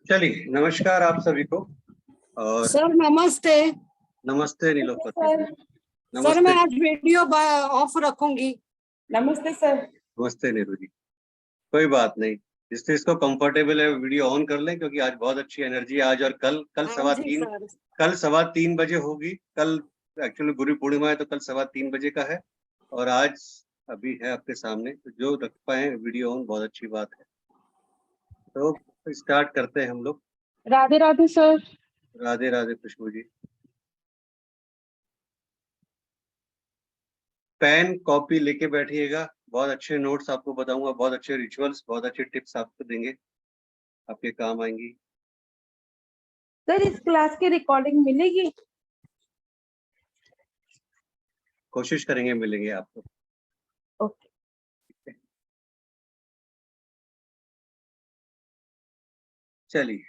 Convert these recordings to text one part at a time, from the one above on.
चलिए, नमस्कार आप सभी को। और सर नमस्ते। नमस्ते नीलोफर सर। जी। सर मैं नमस्ते। आज वीडियो ऑफ रखूंगी। नमस्ते सर। नमस्ते नीरू जी। कोई बात नहीं, जिससे इसको कंफर्टेबल है वीडियो ऑन कर लें, क्योंकि आज बहुत अच्छी एनर्जी है। आज और कल हाँ जी सर। कल 3:15 बजे होगी। कल एक्चुअली गुरु पूर्णिमा है, तो कल 3:15 बजे का है। और आज अभी है आपके सामने, तो जो रख पाए वीडियो ऑन बहुत अच्छी बात है। तो स्टार्ट करते हैं हम लोग। राधे राधे सर। राधे राधे खुशबू जी। पेन कॉपी लेके बैठिएगा। बहुत अच्छे नोट्स आपको बताऊंगा, बहुत अच्छे रिचुअल्स, बहुत अच्छे टिप्स आपको देंगे, आपके काम आएंगी। सर इस क्लास की रिकॉर्डिंग मिलेगी? कोशिश करेंगे मिलेंगे आपको। ओके। चलिए,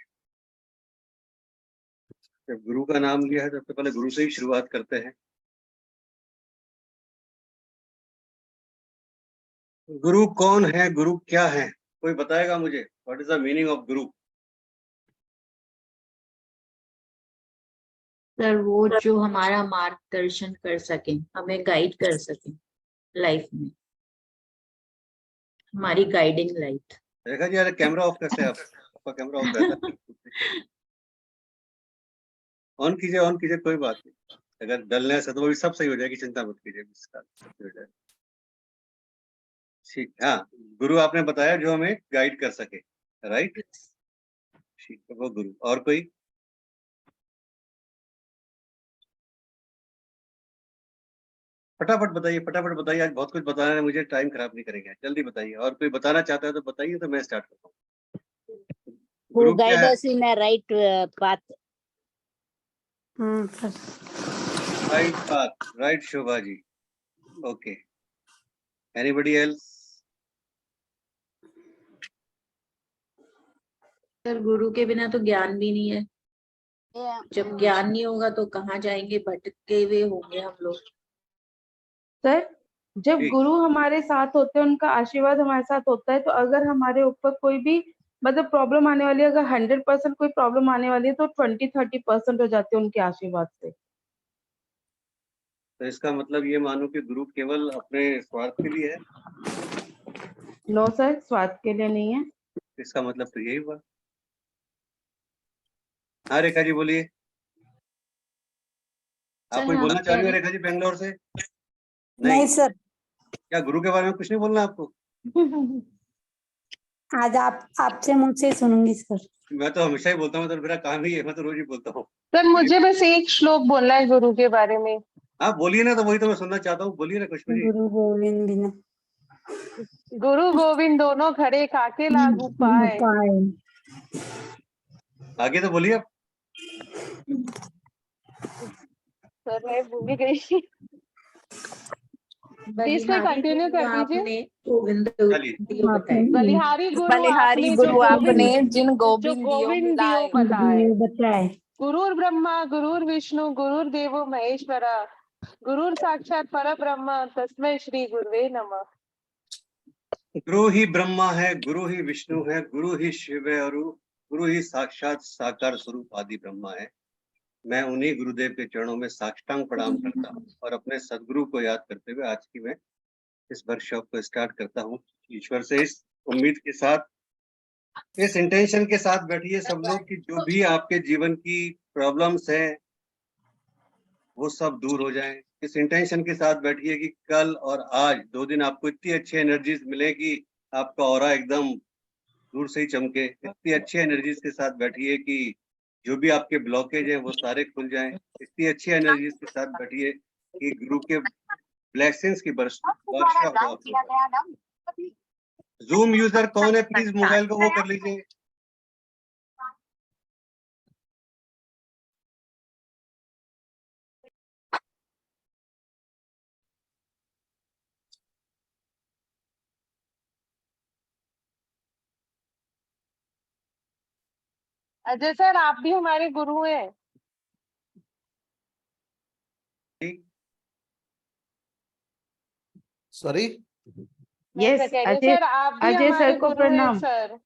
जब गुरु का नाम लिया है तो सबसे पहले गुरु से ही शुरुआत करते हैं। गुरु कौन है, गुरु क्या है? कोई बताएगा मुझे? What is the meaning of Guru? Sir वो जो हमारा मार्गदर्शन कर सके, हमें गाइड कर सके लाइफ में, हमारी गाइडिंग लाइट। देखा जी, अरे कैमरा ऑफ कैसे? आपका कैमरा ऑफ रहता है। ऑन कीजिए, ऑन कीजिए, कोई बात नहीं। अगर डलने से तो वो भी सब सही हो जाएगी, चिंता मत कीजिए, इसका सब सही हो जाएगा। ठीक, हाँ। गुरु आपने बताया जो हमें गाइड कर सके, राइट? ठीक है, वो गुरु। और कोई? फटाफट बताइए, फटाफट बताइए। आज बहुत कुछ बताना है मुझे, टाइम खराब नहीं करेंगे, जल्दी बताइए। और कोई बताना चाहता है तो बताइए, तो मैं स्टार्ट करता हूँ। Who गुरु क्या guide है? us in a right path. Right path, right Shobha ji. Okay, anybody else? Sir गुरु के बिना तो ज्ञान भी नहीं है। Yeah. जब ज्ञान नहीं होगा तो कहाँ जाएंगे, भटके हुए होंगे हम लोग। सर जब ठीक। गुरु हमारे साथ होते हैं, उनका आशीर्वाद हमारे साथ होता है, तो अगर हमारे ऊपर कोई भी मतलब प्रॉब्लम आने वाली है, अगर 100% कोई प्रॉब्लम आने वाली है तो 20-30% हो जाती है उनके आशीर्वाद से। तो इसका मतलब ये मानो कि गुरु केवल अपने स्वार्थ के लिए है? नो सर, स्वार्थ के लिए नहीं है। इसका मतलब तो यही हुआ। हाँ रेखा जी बोलिए। आप सर कोई हम बोलना चाह कह रही हो रहे रेखा जी, बेंगलोर से? नहीं सर, क्या गुरु के बारे में कुछ नहीं बोलना आपको? आज आपसे मुझसे सुनूंगी सर। मैं तो हमेशा ही बोलता हूँ, तो मेरा काम ही है, मैं तो रोज ही बोलता हूँ। सर मुझे बस एक श्लोक बोलना है गुरु के बारे में। हाँ बोलिए ना, तो वही तो मैं सुनना चाहता हूँ, बोलिए ना खुशबू जी। गुरु गोविंद बिना गुरु गोविंद दोनों खड़े, काके लागू पाए। आगे तो बोलिए आप। सर मैं भूल गई। प्लीज कोई बलिहारी कंटिन्यू गुरु कर दीजिए। आपने गोविंद चलिए। दियो बताए। बलिहारी गुरु बलिहारी आपने गुरु आपने जिन जो गोविंद दियो गोविंद दियो मिलाए। बताए। बताए। गुरुर ब्रह्मा गुरुर विष्णु गुरुर देवो महेश्वरा गुरुर साक्षात पर ब्रह्म तस्मै श्री गुरुवे नमः। गुरु ही ब्रह्मा है, गुरु ही विष्णु है, गुरु ही शिव है, और गुरु ही साक्षात साकार स्वरूप आदि ब्रह्मा है। मैं उन्हीं गुरुदेव के चरणों में साष्टांग प्रणाम करता हूँ, और अपने सदगुरु को याद करते हुए आज की मैं इस वर्कशॉप को स्टार्ट करता हूँ। ईश्वर से इस उम्मीद के साथ, इस इंटेंशन के साथ बैठिए सब लोग कि जो भी आपके जीवन की प्रॉब्लम्स है वो सब दूर हो जाएं। इस इंटेंशन के साथ बैठिए कि कल और आज 2 दिन आपको इतनी अच्छी एनर्जीज मिले कि आपका ऑरा एकदम दूर से ही चमके। इतनी अच्छी एनर्जीज के साथ बैठिए कि जो भी आपके ब्लॉकेज हैं वो सारे खुल जाएं। इतनी अच्छी एनर्जीज के साथ बैठिए कि गुरु के ब्लेसिंग्स की वर्षा हो आप लोगों पर। जूम यूजर कौन है, प्लीज मोबाइल को वो कर लीजिए। अजय सर आप भी हमारे गुरु हैं। सॉरी, मैं यस कह रही हूँ अजय, सर आप भी अजय हमारे सर को गुरु हैं प्रणाम। सर।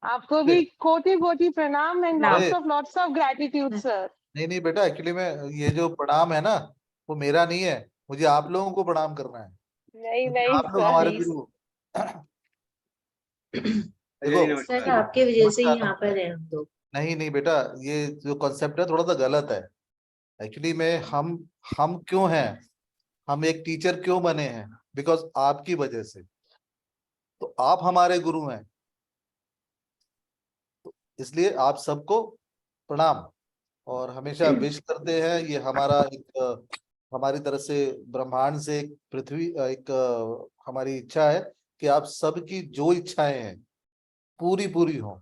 आपको भी कोटि कोटि प्रणाम एंड प्रणाम। Lots of gratitude sir. नहीं नहीं बेटा, एक्चुअली में ये जो प्रणाम है ना, वो मेरा नहीं है, मुझे आप लोगों को प्रणाम करना है, नहीं क्योंकि नहीं आप लोग सर। हमारे नहीं। गुरु हो। भैया जी देखो, नमस्कार। सर आपके वजह से ही नमस्कार यहाँ नमस्कार। पर है हम लोग। नहीं नहीं बेटा, ये जो कॉन्सेप्ट है थोड़ा सा गलत है। एक्चुअली में हम क्यों हैं, हम एक टीचर क्यों बने हैं, बिकॉज आपकी वजह से। तो आप हमारे गुरु हैं, इसलिए आप सबको प्रणाम। और हमेशा विश करते हैं, ये हमारा एक हमारी तरफ से ब्रह्मांड से एक पृथ्वी एक हमारी इच्छा है कि आप सबकी जो इच्छाएं हैं पूरी पूरी हों।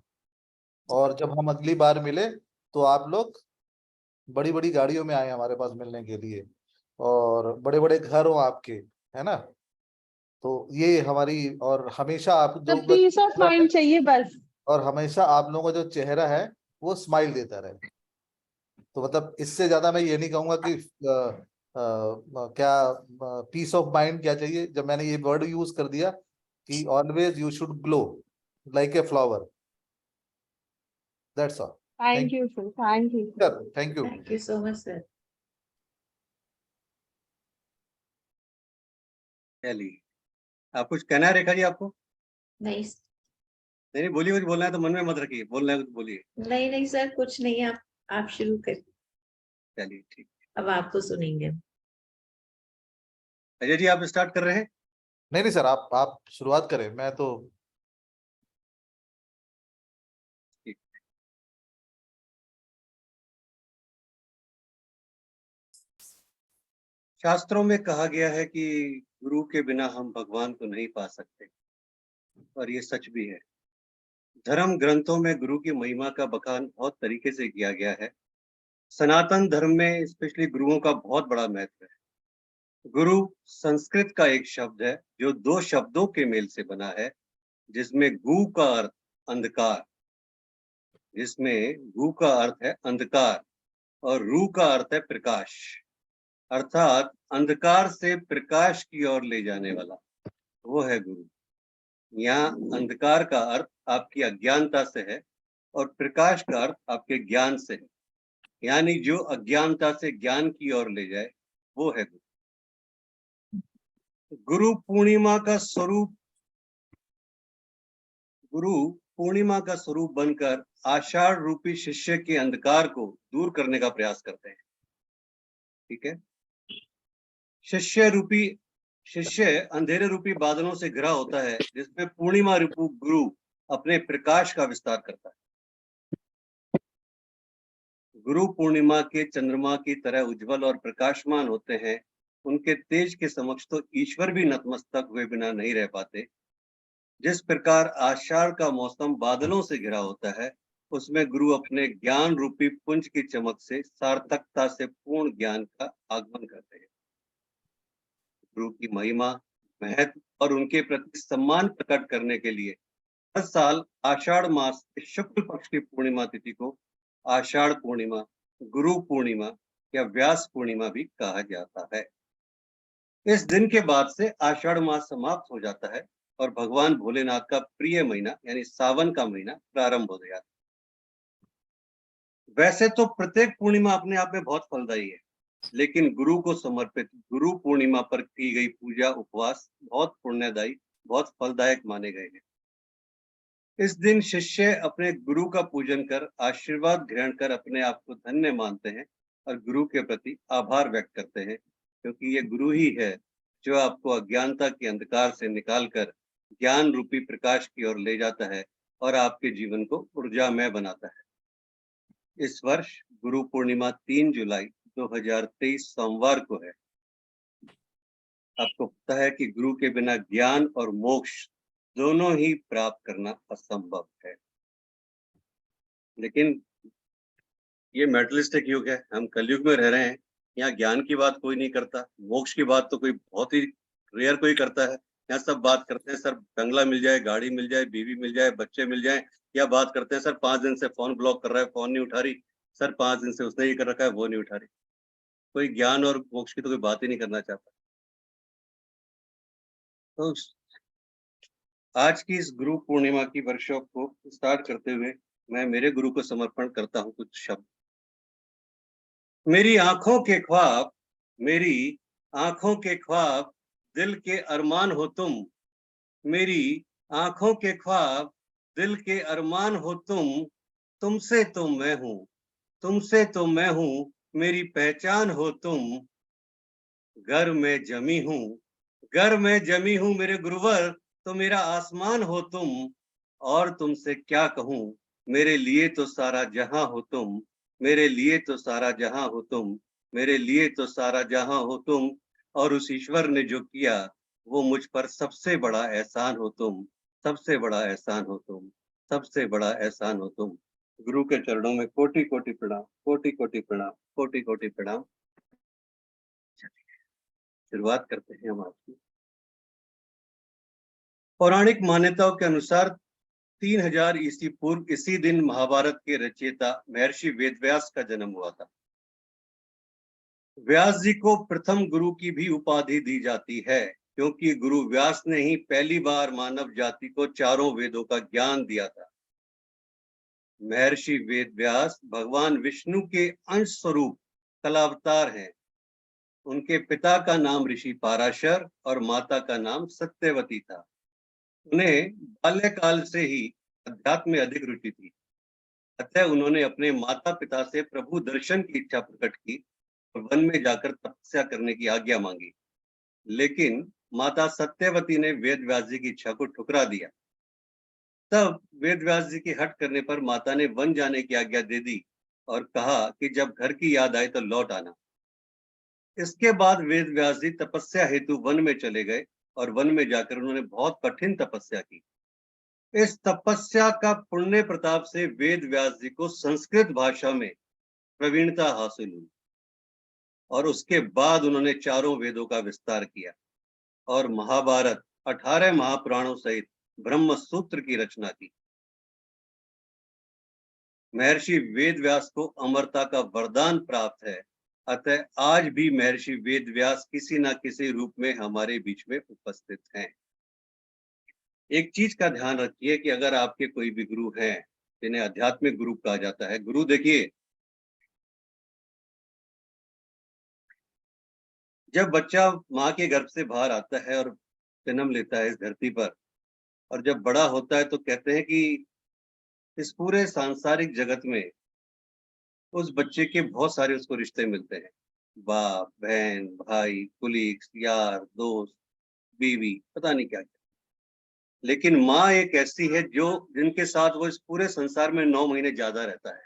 और जब हम अगली बार मिले तो आप लोग बड़ी बड़ी गाड़ियों में आए हमारे पास मिलने के लिए, और बड़े बड़े घर हो आपके, है ना। तो ये हमारी, और हमेशा आप तो लोगों पीस ऑफ का, माइंड चाहिए बस। और हमेशा आप लोगों का जो चेहरा है वो स्माइल देता रहे। तो मतलब इससे ज्यादा मैं ये नहीं कहूंगा कि क्या पीस ऑफ माइंड क्या चाहिए। जब मैंने ये वर्ड यूज कर दिया कि always you should glow like a flower, that's all. Thank you sir, thank you. Thank you. Thank you so much sir. चलिए, आप कुछ कहना है रेखा जी आपको? नहीं नहीं बोलिए, कुछ बोलना है तो मन में मत रखिए, बोलना है तो बोलिए। नहीं नहीं सर, कुछ नहीं, आप शुरू करिए, चलिए ठीक। अब आपको सुनेंगे। अजय जी आप स्टार्ट कर रहे हैं? नहीं नहीं सर, आप शुरुआत करें, मैं तो। शास्त्रों में कहा गया है कि गुरु के बिना हम भगवान को नहीं पा सकते, और ये सच भी है। धर्म ग्रंथों में गुरु की महिमा का बखान बहुत तरीके से किया गया है। सनातन धर्म में स्पेशली गुरुओं का बहुत बड़ा महत्व है। गुरु संस्कृत का एक शब्द है जो दो शब्दों के मेल से बना है, जिसमें गु का अर्थ अंधकार, जिसमें गु का अर्थ है अंधकार और रू का अर्थ है प्रकाश, अर्थात अंधकार से प्रकाश की ओर ले जाने वाला, वो है गुरु। यहाँ अंधकार का अर्थ आपकी अज्ञानता से है और प्रकाश का अर्थ आपके ज्ञान से है, यानी जो अज्ञानता से ज्ञान की ओर ले जाए वो है गुरु। गुरु पूर्णिमा का स्वरूप, गुरु पूर्णिमा का स्वरूप बनकर आषाढ़ रूपी शिष्य के अंधकार को दूर करने का प्रयास करते हैं। ठीक है, शिष्य अंधेरे रूपी बादलों से घिरा होता है, जिसमें पूर्णिमा रूपी गुरु अपने प्रकाश का विस्तार करता है। गुरु पूर्णिमा के चंद्रमा की तरह उज्जवल और प्रकाशमान होते हैं। उनके तेज के समक्ष तो ईश्वर भी नतमस्तक हुए बिना नहीं रह पाते। जिस प्रकार आषाढ़ का मौसम बादलों से घिरा होता है, उसमें गुरु अपने ज्ञान रूपी पुंज की चमक से सार्थकता से पूर्ण ज्ञान का आगमन करते हैं। गुरु की महिमा, महत्व और उनके प्रति सम्मान प्रकट करने के लिए हर साल आषाढ़ मास के शुक्ल पक्ष की पूर्णिमा तिथि को आषाढ़ पूर्णिमा, गुरु पूर्णिमा या व्यास पूर्णिमा भी कहा जाता है। इस दिन के बाद से आषाढ़ मास समाप्त हो जाता है और भगवान भोलेनाथ का प्रिय महीना यानी सावन का महीना प्रारंभ हो जाता है। वैसे तो प्रत्येक पूर्णिमा अपने आप में बहुत फलदायी है, लेकिन गुरु को समर्पित गुरु पूर्णिमा पर की गई पूजा उपवास बहुत पुण्यदायी, बहुत फलदायक माने गए हैं। इस दिन शिष्य अपने गुरु का पूजन कर आशीर्वाद ग्रहण कर अपने आप को धन्य मानते हैं और गुरु के प्रति आभार व्यक्त करते हैं, क्योंकि ये गुरु ही है जो आपको अज्ञानता के अंधकार से निकालकर ज्ञान रूपी प्रकाश की ओर ले जाता है और आपके जीवन को ऊर्जामय बनाता है। इस वर्ष गुरु पूर्णिमा 3 जुलाई 2023 सोमवार को है। आपको पता है कि गुरु के बिना ज्ञान और मोक्ष दोनों ही प्राप्त करना असंभव है। लेकिन ये मेटलिस्टिक युग है, हम कलयुग में रह रहे हैं। यहाँ ज्ञान की बात कोई नहीं करता, मोक्ष की बात तो कोई बहुत ही रेयर कोई करता है। यहाँ सब बात करते हैं सर बंगला मिल जाए, गाड़ी मिल जाए, बीवी मिल जाए, बच्चे मिल जाए, या बात करते हैं सर 5 दिन से फोन ब्लॉक कर रहा है, फोन नहीं उठा रही, सर 5 दिन से उसने ये कर रखा है, वो नहीं उठा रही। कोई ज्ञान और मोक्ष की तो कोई बात ही नहीं करना चाहता। तो आज की इस गुरु पूर्णिमा की वर्कशॉप को स्टार्ट करते हुए मैं मेरे गुरु को समर्पण करता हूं कुछ शब्द। मेरी आंखों के ख्वाब, मेरी आंखों के ख्वाब, दिल के अरमान हो तुम। मेरी आंखों के ख्वाब, दिल के अरमान हो तुम। तुमसे तो मैं हूँ, तुमसे तो मैं हूँ, मेरी पहचान हो तुम। घर में जमी हूँ, घर में जमी हूँ मेरे गुरुवर, तो मेरा आसमान हो तुम। और तुमसे क्या कहूँ, मेरे लिए तो सारा जहां हो तुम। मेरे लिए तो सारा जहां हो तुम। मेरे लिए तो सारा जहां हो तुम। और उस ईश्वर ने जो किया, वो मुझ पर सबसे बड़ा एहसान हो तुम। सबसे बड़ा एहसान हो तुम। सबसे बड़ा एहसान हो तुम। गुरु के चरणों में कोटि कोटि प्रणाम, कोटि कोटि प्रणाम, कोटि कोटि प्रणाम। शुरुआत करते हैं हम आपकी। पौराणिक मान्यताओं के अनुसार 3000 ईस्वी पूर्व इसी दिन महाभारत के रचयिता महर्षि वेदव्यास का जन्म हुआ था। व्यास जी को प्रथम गुरु की भी उपाधि दी जाती है, क्योंकि गुरु व्यास ने ही पहली बार मानव जाति को चारों वेदों का ज्ञान दिया था। महर्षि वेदव्यास भगवान विष्णु के अंश स्वरूप कलावतार हैं। उनके पिता का नाम ऋषि पाराशर और माता का नाम सत्यवती था। उन्हें बाल्यकाल से ही अध्यात्म में अधिक रुचि थी, अतः उन्होंने अपने माता पिता से प्रभु दर्शन की इच्छा प्रकट की और वन में जाकर तपस्या करने की आज्ञा मांगी। लेकिन माता सत्यवती ने वेद व्यास जी की इच्छा को ठुकरा दिया। तब वेद व्यास जी के हट करने पर माता ने वन जाने की आज्ञा दे दी और कहा कि जब घर की याद आए तो लौट आना। इसके बाद वेद व्यास जी तपस्या हेतु वन में चले गए और वन में जाकर उन्होंने बहुत कठिन तपस्या की। इस तपस्या का पुण्य प्रताप से वेद व्यास जी को संस्कृत भाषा में प्रवीणता हासिल हुई और उसके बाद उन्होंने चारों वेदों का विस्तार किया और महाभारत 18 महापुराणों सहित ब्रह्म सूत्र की रचना की। महर्षि वेद व्यास को अमरता का वरदान प्राप्त है, अतः आज भी महर्षि वेद व्यास किसी न किसी रूप में हमारे बीच में उपस्थित हैं। एक चीज का ध्यान रखिए कि अगर आपके कोई भी गुरु हैं, जिन्हें आध्यात्मिक गुरु कहा जाता है, गुरु देखिए, जब बच्चा माँ के गर्भ से बाहर आता है और जन्म लेता है इस धरती पर, और जब बड़ा होता है तो कहते हैं कि इस पूरे सांसारिक जगत में उस बच्चे के बहुत सारे उसको रिश्ते मिलते हैं, बाप, बहन, भाई, कुलीग्स, यार, दोस्त, बीवी, पता नहीं क्या क्या। लेकिन माँ एक ऐसी है जो जिनके साथ वो इस पूरे संसार में 9 महीने ज्यादा रहता है,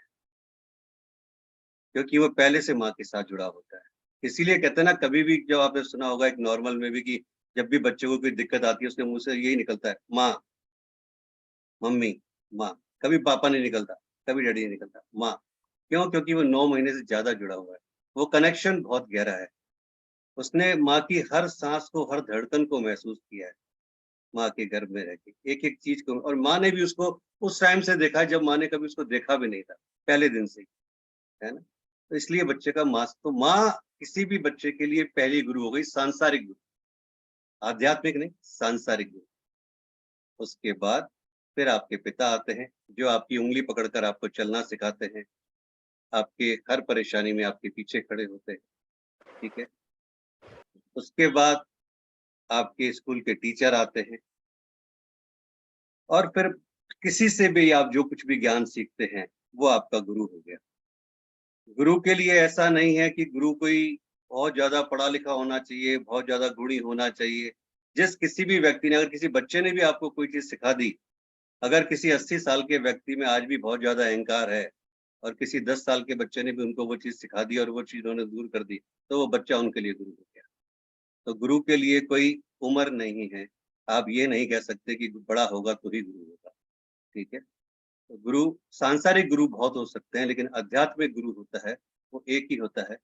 क्योंकि वो पहले से माँ के साथ जुड़ा होता है। इसीलिए कहते हैं ना, कभी भी जब आपने सुना होगा एक नॉर्मल में भी कि जब भी बच्चे को कोई दिक्कत आती है उसके मुंह से यही निकलता है, माँ, मम्मी, माँ। कभी पापा नहीं निकलता, कभी डैडी नहीं निकलता, माँ। क्यों? क्योंकि वो 9 महीने से ज्यादा जुड़ा हुआ है। वो कनेक्शन बहुत गहरा है। उसने माँ की हर सांस को, हर धड़कन को महसूस किया है, माँ के गर्भ में रह के एक एक चीज को। और माँ ने भी उसको उस टाइम से देखा है जब माँ ने कभी उसको देखा भी नहीं था, पहले दिन से ही, है ना। तो इसलिए बच्चे का माँ, तो माँ किसी भी बच्चे के लिए पहली गुरु हो गई, सांसारिक गुरु, आध्यात्मिक नहीं, सांसारिक गुरु। उसके बाद फिर आपके पिता आते हैं, जो आपकी उंगली पकड़कर आपको चलना सिखाते हैं, आपके हर परेशानी में आपके पीछे खड़े होते हैं, ठीक है। उसके बाद आपके स्कूल के टीचर आते हैं, और फिर किसी से भी आप जो कुछ भी ज्ञान सीखते हैं वो आपका गुरु हो गया। गुरु के लिए ऐसा नहीं है कि गुरु कोई बहुत ज्यादा पढ़ा लिखा होना चाहिए, बहुत ज्यादा गुणी होना चाहिए। जिस किसी भी व्यक्ति ने, अगर किसी बच्चे ने भी आपको कोई चीज सिखा दी, अगर किसी 80 साल के व्यक्ति में आज भी बहुत ज्यादा अहंकार है और किसी 10 साल के बच्चे ने भी उनको वो चीज सिखा दी और वो चीज उन्होंने दूर कर दी, तो वो बच्चा उनके लिए गुरु हो गया। तो गुरु के लिए कोई उम्र नहीं है। आप ये नहीं कह सकते कि बड़ा होगा तो ही गुरु होगा, ठीक है। तो गुरु, सांसारिक गुरु बहुत हो सकते हैं, लेकिन आध्यात्मिक गुरु होता है वो एक ही होता है।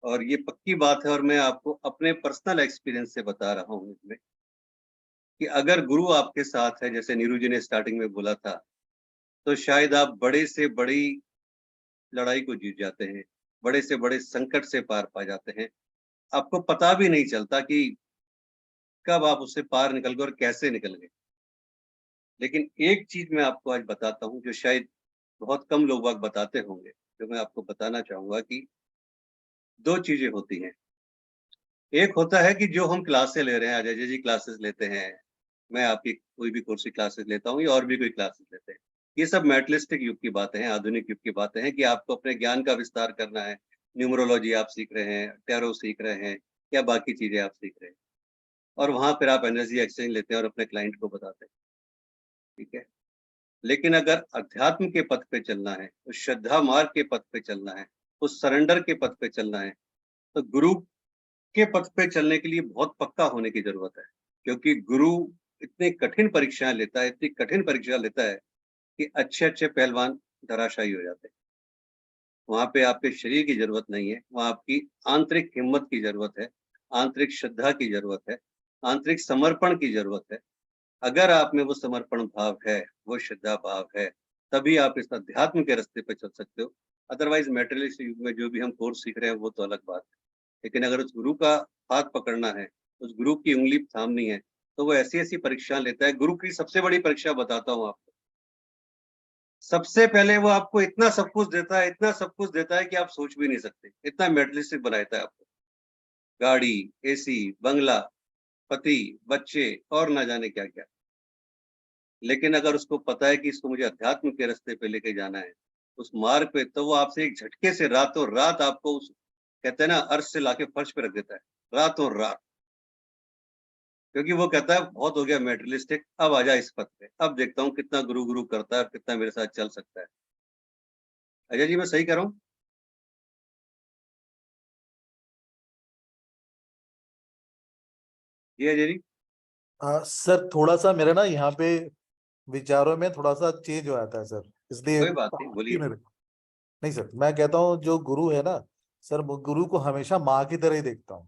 और ये पक्की बात है, और मैं आपको अपने पर्सनल एक्सपीरियंस से बता रहा हूँ इसमें, कि अगर गुरु आपके साथ है, जैसे नीरू जी ने स्टार्टिंग में बोला था, तो शायद आप बड़े से बड़ी लड़ाई को जीत जाते हैं, बड़े से बड़े संकट से पार पा जाते हैं। आपको पता भी नहीं चलता कि कब आप उससे पार निकल गए और कैसे निकल गए। लेकिन एक चीज मैं आपको आज बताता हूँ जो शायद बहुत कम लोग बाग बताते होंगे, जो मैं आपको बताना चाहूंगा कि 2 चीजें होती हैं। एक होता है कि जो हम क्लासेस ले रहे हैं, अजय जी क्लासेस लेते हैं, मैं आपकी कोई भी कोर्स की क्लासेस लेता हूँ या और भी कोई क्लासेस लेते हैं। ये सब मेटलिस्टिक युग की बातें हैं, आधुनिक युग की बातें हैं कि आपको अपने ज्ञान का विस्तार करना है। न्यूमरोलॉजी आप सीख रहे हैं, टैरो सीख रहे हैं या बाकी चीजें आप सीख रहे हैं और वहां फिर आप एनर्जी एक्सचेंज लेते हैं और अपने क्लाइंट को बताते हैं, ठीक है। लेकिन अगर अध्यात्म के पथ पे चलना है, उस श्रद्धा मार्ग के पथ पे चलना है, उस सरेंडर के पथ पे चलना है, तो गुरु के पथ पे चलने के लिए बहुत पक्का होने की जरूरत है, क्योंकि गुरु इतनी कठिन परीक्षाएं लेता है, इतनी कठिन परीक्षा लेता है कि अच्छे पहलवान धराशायी हो जाते हैं। वहां पे आपके शरीर की जरूरत नहीं है, वहां आपकी आंतरिक हिम्मत की जरूरत है, आंतरिक श्रद्धा की जरूरत है, आंतरिक समर्पण की जरूरत है। अगर आप में वो समर्पण भाव है, वो श्रद्धा भाव है, तभी आप इस अध्यात्म के रास्ते पे चल सकते हो। अदरवाइज मेटेरियलिस्ट युग में जो भी हम कोर्स सीख रहे हैं वो तो अलग बात है, लेकिन अगर उस गुरु का हाथ पकड़ना है, उस गुरु की उंगली थामनी है, तो वो ऐसी परीक्षा लेता है। गुरु की सबसे बड़ी परीक्षा बताता हूँ आपको, सबसे पहले वो आपको इतना सब कुछ देता है, इतना सब कुछ देता है कि आप सोच भी नहीं सकते, इतना मेटेरियलिस्टिक बनाता है आपको। गाड़ी, एसी, बंगला, पति, बच्चे और ना जाने क्या क्या। लेकिन अगर उसको पता है कि इसको मुझे अध्यात्म के रास्ते पे लेके जाना है, उस मार्ग पे, तो वो आपसे एक झटके से रातों रात आपको उस, कहते हैं ना, अर्श से लाके फर्श पे रख देता है, रातों रात। क्योंकि वो कहता है बहुत हो गया मेटेरियलिस्टिक, अब आजा इस पथ पे, अब देखता हूँ कितना गुरु गुरु करता है और कितना मेरे साथ चल सकता है। अजय जी मैं सही कह रहा हूँ? ये अजय जी। सर थोड़ा सा मेरा ना यहाँ पे विचारों में थोड़ा सा चेंज हो जाता है सर, इसलिए कोई बात नहीं, बोलिए। नहीं सर, मैं कहता हूँ जो गुरु है ना सर, वो गुरु को हमेशा माँ की तरह ही देखता हूँ।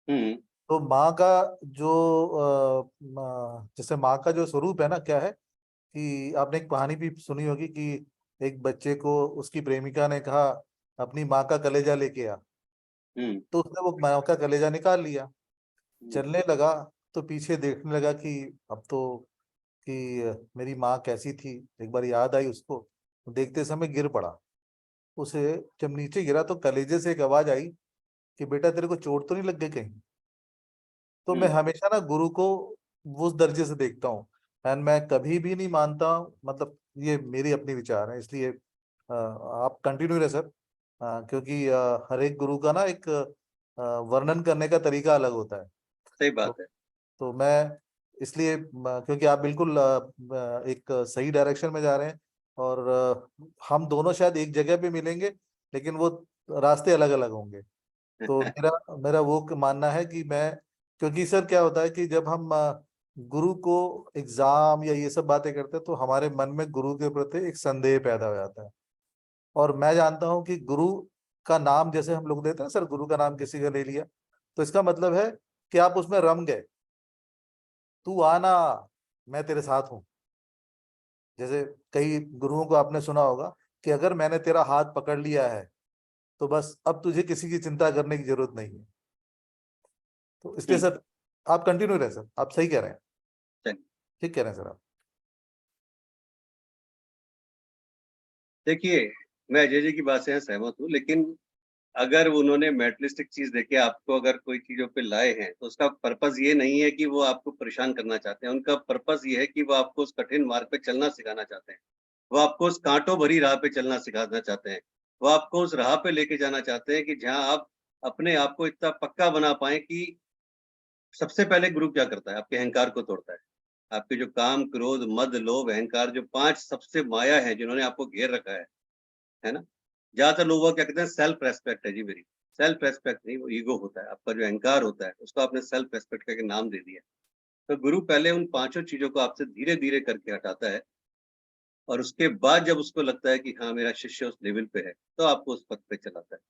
हम्म। तो माँ का जो जैसे माँ का जो स्वरूप है ना, क्या है कि आपने एक कहानी भी सुनी होगी कि एक बच्चे को उसकी प्रेमिका ने कहा अपनी माँ का कलेजा लेके आ, हम्म। तो उसने वो माँ का कलेजा निकाल लिया, हम्म। चलने लगा, तो पीछे देखने लगा कि अब तो कि मेरी माँ कैसी थी, एक बार याद आई उसको, देखते समय गिर पड़ा। उसे जब नीचे गिरा तो कलेजे से एक आवाज आई कि बेटा तेरे को चोट तो नहीं लग गई कहीं। तो मैं हम्म। हमेशा ना गुरु को उस दर्जे से देखता हूँ, एंड मैं कभी भी नहीं मानता, मतलब ये मेरी अपनी विचार है, इसलिए आप कंटिन्यू रहे सर। क्योंकि हर एक गुरु का ना एक वर्णन करने का तरीका अलग होता है। सही तो, बात है। तो मैं इसलिए क्योंकि आप बिल्कुल एक सही डायरेक्शन में जा रहे हैं, और हम दोनों शायद एक जगह पे मिलेंगे, लेकिन वो रास्ते अलग अलग होंगे। तो मेरा मेरा वो मानना है कि मैं, क्योंकि सर क्या होता है कि जब हम गुरु को एग्जाम या ये सब बातें करते हैं तो हमारे मन में गुरु के प्रति एक संदेह पैदा हो जाता है। और मैं जानता हूं कि गुरु का नाम जैसे हम लोग देते हैं सर, गुरु का नाम किसी का ले लिया तो इसका मतलब है कि आप उसमें रम गए, तू आना, मैं तेरे साथ हूं। जैसे कई गुरुओं को आपने सुना होगा कि अगर मैंने तेरा हाथ पकड़ लिया है तो बस अब तुझे किसी की चिंता करने की जरूरत नहीं है। तो इसलिए हम्म। सर आप कंटिन्यू रहे सर, आप सही कह रहे हैं, चलिए, ठीक कह रहे हैं सर आप। देखिए, मैं अजय जी की बात से सहमत हूँ, लेकिन अगर उन्होंने मेटलिस्टिक चीज देके आपको अगर कोई चीजों पे लाए हैं, तो उसका पर्पस ये नहीं है कि वो आपको परेशान करना चाहते हैं। उनका पर्पस ये है कि वो आपको उस कठिन मार्ग पे चलना सिखाना चाहते हैं, वो आपको उस कांटों भरी राह पे चलना सिखाना चाहते हैं, वो आपको उस राह पे लेके जाना चाहते हैं कि जहाँ आप अपने आप को इतना पक्का बना पाए कि सबसे पहले गुरु क्या करता है, आपके अहंकार को तोड़ता है। आपके जो काम, क्रोध, मद, लोभ, अहंकार, जो 5 सबसे माया है जिन्होंने आपको घेर रखा है ना। ज्यादातर लोग क्या कहते हैं, सेल्फ रेस्पेक्ट है जी मेरी। सेल्फ रेस्पेक्ट नहीं, वो ईगो होता है, आपका जो अहंकार होता है उसको आपने सेल्फ रेस्पेक्ट करके नाम दे दिया। तो गुरु पहले उन 5 चीजों को आपसे धीरे धीरे करके हटाता है, और उसके बाद जब उसको लगता है कि हाँ मेरा शिष्य उस लेवल पे है, तो आपको उस पथ पे चलाता है।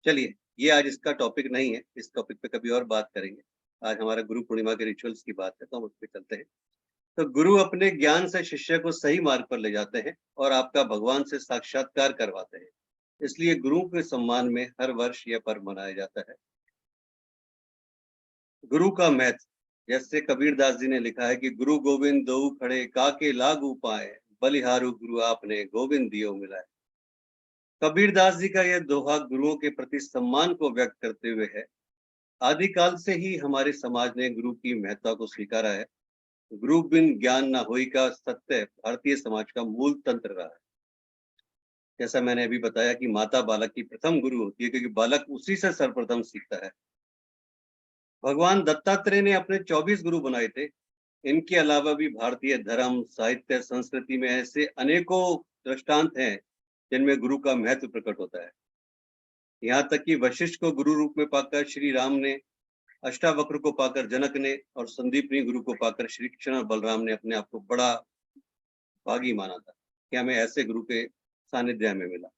चलिए, ये आज इसका टॉपिक नहीं है, इस टॉपिक पे कभी और बात करेंगे। आज हमारा गुरु पूर्णिमा के रिचुअल्स की बात है, तो हम उस पर चलते हैं। तो गुरु अपने ज्ञान से शिष्य को सही मार्ग पर ले जाते हैं और आपका भगवान से साक्षात्कार करवाते हैं। इसलिए गुरु के सम्मान में हर वर्ष यह पर्व मनाया जाता है। गुरु का महत्व, जैसे कबीरदास जी ने लिखा है कि गुरु गोविंद दो खड़े काके लागू पाए, बलिहारू गुरु आपने गोविंद दियो मिलाए। कबीरदास जी का यह दोहा गुरुओं के प्रति सम्मान को व्यक्त करते हुए है। आदिकाल से ही हमारे समाज ने गुरु की महत्ता को स्वीकारा है। गुरु बिन ज्ञान न होई का सत्य भारतीय समाज का मूल तंत्र रहा है। जैसा मैंने अभी बताया कि माता बालक की प्रथम गुरु होती है, क्योंकि बालक उसी से सर्वप्रथम सीखता है। भगवान दत्तात्रेय ने अपने 24 गुरु बनाए थे। इनके अलावा भी भारतीय धर्म, साहित्य, संस्कृति में ऐसे अनेकों दृष्टांत हैं जिनमें गुरु का महत्व प्रकट होता है। यहाँ तक कि वशिष्ठ को गुरु रूप में पाकर श्री राम ने, अष्टावक्र को पाकर जनक ने, और संदीपनी गुरु को पाकर श्री कृष्ण और बलराम ने अपने आप को बड़ा भागी माना था कि हमें ऐसे गुरु के सानिध्य में मिला।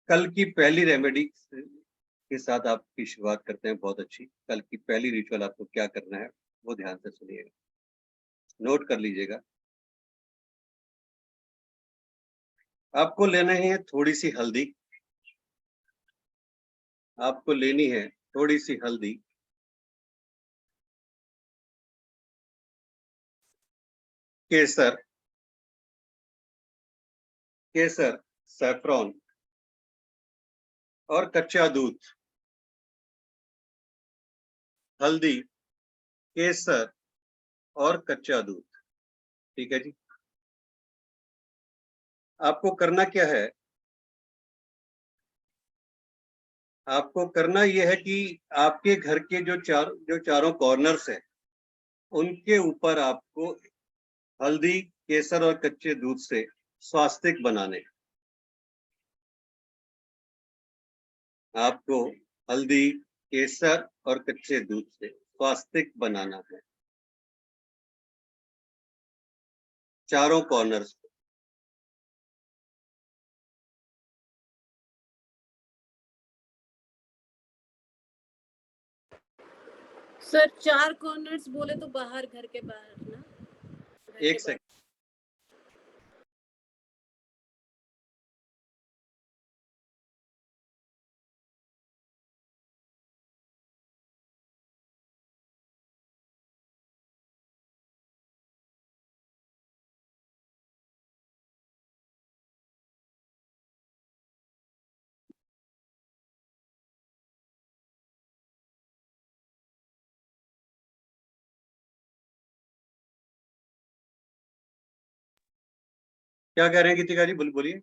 कल की पहली रेमेडी के साथ आपकी शुरुआत करते हैं, बहुत अच्छी। कल की पहली रिचुअल आपको क्या करना है वो ध्यान से सुनिएगा, नोट कर लीजिएगा। आपको लेना है थोड़ी सी हल्दी, आपको लेनी है थोड़ी सी हल्दी, केसर, केसर, सैफरॉन और कच्चा दूध। हल्दी, केसर और कच्चा दूध, ठीक है जी। आपको करना क्या है, आपको करना यह है कि आपके घर के जो चारों कॉर्नर्स हैं उनके ऊपर आपको हल्दी, केसर और कच्चे दूध से स्वास्तिक बनाने हैं। आपको हल्दी, केसर और कच्चे दूध से स्वास्तिक बनाना है चारों कॉर्नर्स पे। सर 4 कॉर्नर्स बोले तो बाहर, घर के बाहर ना? घर के एक सेकंड, क्या कह रहे हैं गीतिका जी, बोलिए।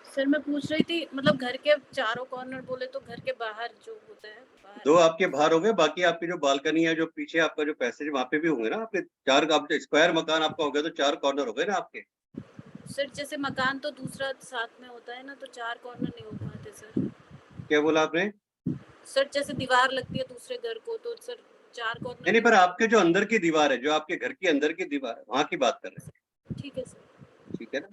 सर मैं पूछ रही थी, मतलब घर के चारों कॉर्नर बोले तो घर के बाहर जो होता है, बाहर। दो आपके बाहर हो गए, बाकी आपकी जो बालकनी है, जो पीछे आपका जो पैसेज, वहां पे भी होंगे ना आपके चार। आप स्क्वायर मकान आपका हो गया तो 4 कॉर्नर हो गए ना आपके। सर जैसे मकान तो दूसरा साथ में होता है ना, तो 4 कॉर्नर नहीं हो पाते सर। क्या बोला आपने? सर जैसे दीवार लगती है दूसरे घर को, तो सर 4 कॉर्नर। नहीं, पर आपके जो अंदर की दीवार है, जो आपके घर की अंदर की दीवार है, वहां की बात कर रहे हैं, ठीक है सर। ठीक है ना।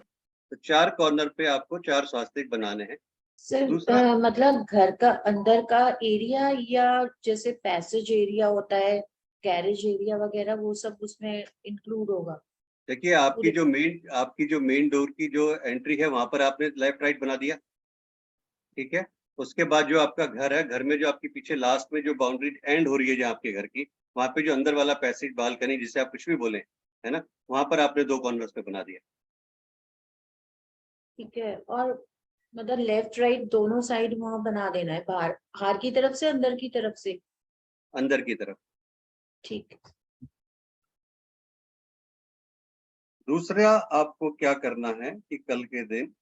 तो 4 कॉर्नर पे आपको 4 स्वास्तिक बनाने हैं। सर दूसरा, मतलब घर का अंदर का एरिया, या जैसे पैसेज एरिया होता है, गैरेज एरिया वगैरह, वो सब उसमें इंक्लूड होगा? देखिए आपकी जो मेन डोर की जो एंट्री है वहां पर आपने लेफ्ट राइट बना दिया, ठीक है। उसके बाद जो आपका घर है, घर में जो आपकी पीछे लास्ट में जो बाउंड्री एंड हो रही है, जो आपके घर की, वहां पे जो अंदर वाला पैसेज, बालकनी, जिसे आप कुछ भी बोले, है ना, वहां पर आपने 2 कॉर्नर्स पे बना दिया। ठीक है। और मतलब लेफ्ट राइट दोनों साइड वहां बना देना है, बाहर की तरफ से, अंदर की तरफ से? अंदर की तरफ। ठीक है। दूसरा आपको क्या करना है कि कल के दिन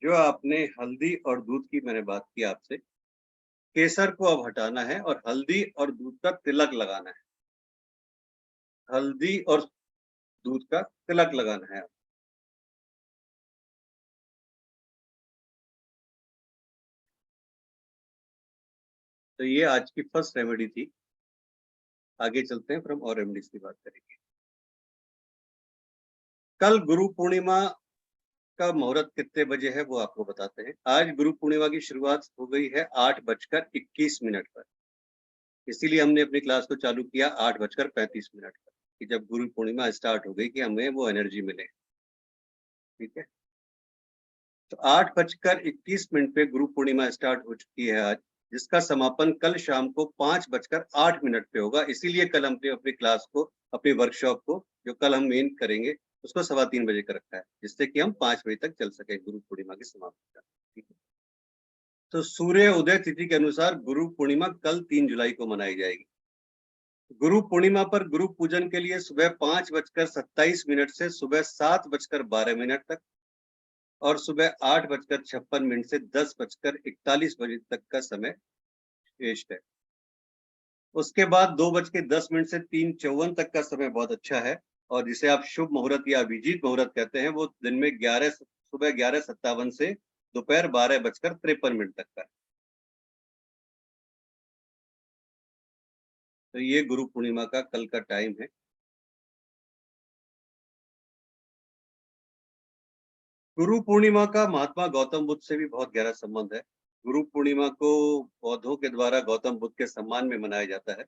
जो आपने हल्दी और दूध की मैंने बात की आपसे, केसर को अब हटाना है और हल्दी और दूध का तिलक लगाना है। हल्दी और दूध का तिलक लगाना है। तो ये आज की फर्स्ट रेमेडी थी। आगे चलते हैं, फिर हम और रेमेडीज की बात करेंगे। कल गुरु पूर्णिमा का मुहूर्त कितने बजे है वो आपको बताते हैं। आज गुरु पूर्णिमा की शुरुआत हो गई है 8:21 पर। इसीलिए हमने अपनी क्लास को चालू किया 8:35 पर, कि जब गुरु पूर्णिमा स्टार्ट हो गई कि हमें वो एनर्जी मिले, ठीक है। तो 8:21 पे गुरु पूर्णिमा स्टार्ट हो चुकी है आज, जिसका समापन कल शाम को 5:08 पे होगा। इसीलिए कल हमने अपनी क्लास को, अपनी वर्कशॉप को, जो कल हम मेन करेंगे, उसको 3:15 बजे का रखा है, जिससे कि हम 5 बजे तक चल सके गुरु पूर्णिमा की समाप्ति तक। ठीक है। तो सूर्य उदय तिथि के अनुसार गुरु पूर्णिमा कल 3 जुलाई को मनाई जाएगी। गुरु पूर्णिमा पर गुरु पूजन के लिए सुबह 5:27 से सुबह 7:12 तक और सुबह 8:56 से 10:41 बजे तक का समय श्रेष्ठ है। उसके बाद 2:10 से 3:54 तक का समय बहुत अच्छा है, और जिसे आप शुभ मुहूर्त या अभिजीत मुहूर्त कहते हैं, वो दिन में सुबह 11:57 से दोपहर 12:53 तक का है। तो ये गुरु पूर्णिमा का कल का टाइम है। गुरु पूर्णिमा का महात्मा गौतम बुद्ध से भी बहुत गहरा संबंध है। गुरु पूर्णिमा को बौद्धों के द्वारा गौतम बुद्ध के सम्मान में मनाया जाता है।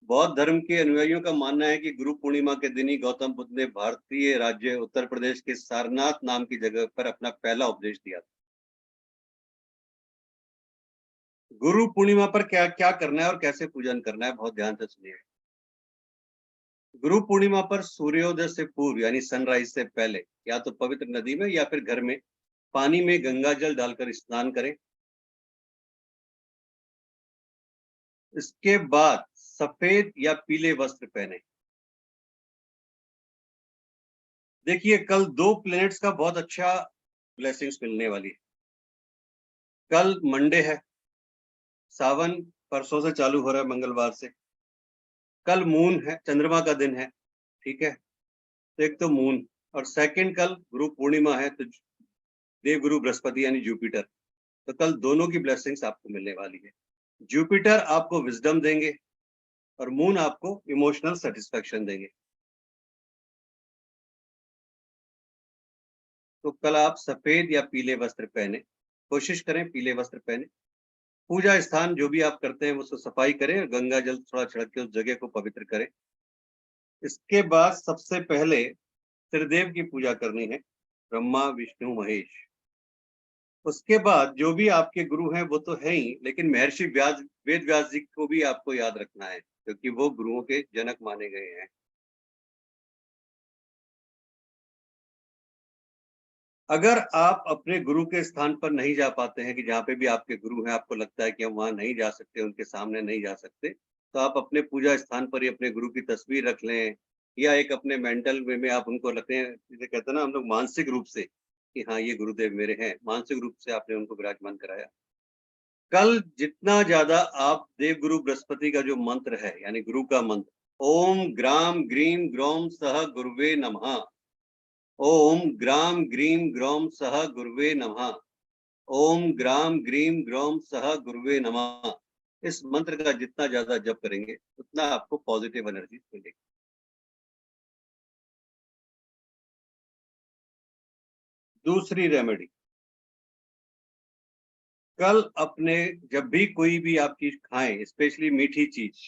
बौद्ध धर्म के अनुयायियों का मानना है कि गुरु पूर्णिमा के दिन ही गौतम बुद्ध ने भारतीय राज्य उत्तर प्रदेश के सारनाथ नाम की जगह पर अपना पहला उपदेश दिया था। गुरु पूर्णिमा पर क्या क्या करना है और कैसे पूजन करना है, बहुत ध्यान से सुनिए। गुरु पूर्णिमा पर सूर्योदय से पूर्व यानी सनराइज से पहले या तो पवित्र नदी में या फिर घर में पानी में गंगा जल डालकर स्नान करें। इसके बाद सफेद या पीले वस्त्र पहने। देखिए, कल 2 प्लैनेट्स का बहुत अच्छा ब्लेसिंग्स मिलने वाली है। कल मंडे है, सावन परसों से चालू हो रहा है, मंगलवार से। कल मून है, चंद्रमा का दिन है। ठीक है, तो एक तो मून, और सेकंड कल गुरु पूर्णिमा है, तो देव गुरु बृहस्पति यानी जुपिटर। तो कल दोनों की ब्लेसिंग्स आपको मिलने वाली है। जुपिटर आपको विजडम देंगे और मून आपको इमोशनल सेटिस्फेक्शन देंगे। तो कल आप सफेद या पीले वस्त्र पहने, कोशिश करें पीले वस्त्र पहने। पूजा स्थान जो भी आप करते हैं उसको सफाई करें और गंगा जल थोड़ा छिड़क के उस जगह को पवित्र करें। इसके बाद सबसे पहले त्रिदेव की पूजा करनी है, ब्रह्मा विष्णु महेश। उसके बाद जो भी आपके गुरु हैं वो तो है ही, लेकिन महर्षि वेद व्यास जी को भी आपको याद रखना है, क्योंकि वो गुरुओं के जनक माने गए हैं। अगर आप अपने गुरु के स्थान पर नहीं जा पाते हैं, कि जहाँ पे भी आपके गुरु हैं आपको लगता है कि हम वहां नहीं जा सकते, उनके सामने नहीं जा सकते, तो आप अपने पूजा स्थान पर ही अपने गुरु की तस्वीर रख लें, या एक अपने मेंटल वे में आप उनको रखें। जिसे कहते हैं ना हम लोग मानसिक रूप से, कि हाँ ये गुरुदेव मेरे हैं, मानसिक रूप से आपने उनको विराजमान कराया। कल जितना ज्यादा आप देव गुरु बृहस्पति का जो मंत्र है, यानी गुरु का मंत्र, ओम ग्राम ग्रीम ग्रोम सह गुरुवे नमः, ओम ग्राम ग्रीम ग्रोम सह गुरुवे नमः, ओम ग्राम ग्रीम ग्रोम सह गुरुवे नमः, इस मंत्र का जितना ज्यादा जप करेंगे उतना आपको पॉजिटिव एनर्जी मिलेगी। दूसरी रेमेडी, कल अपने जब भी कोई भी आप चीज खाएं, स्पेशली मीठी चीज,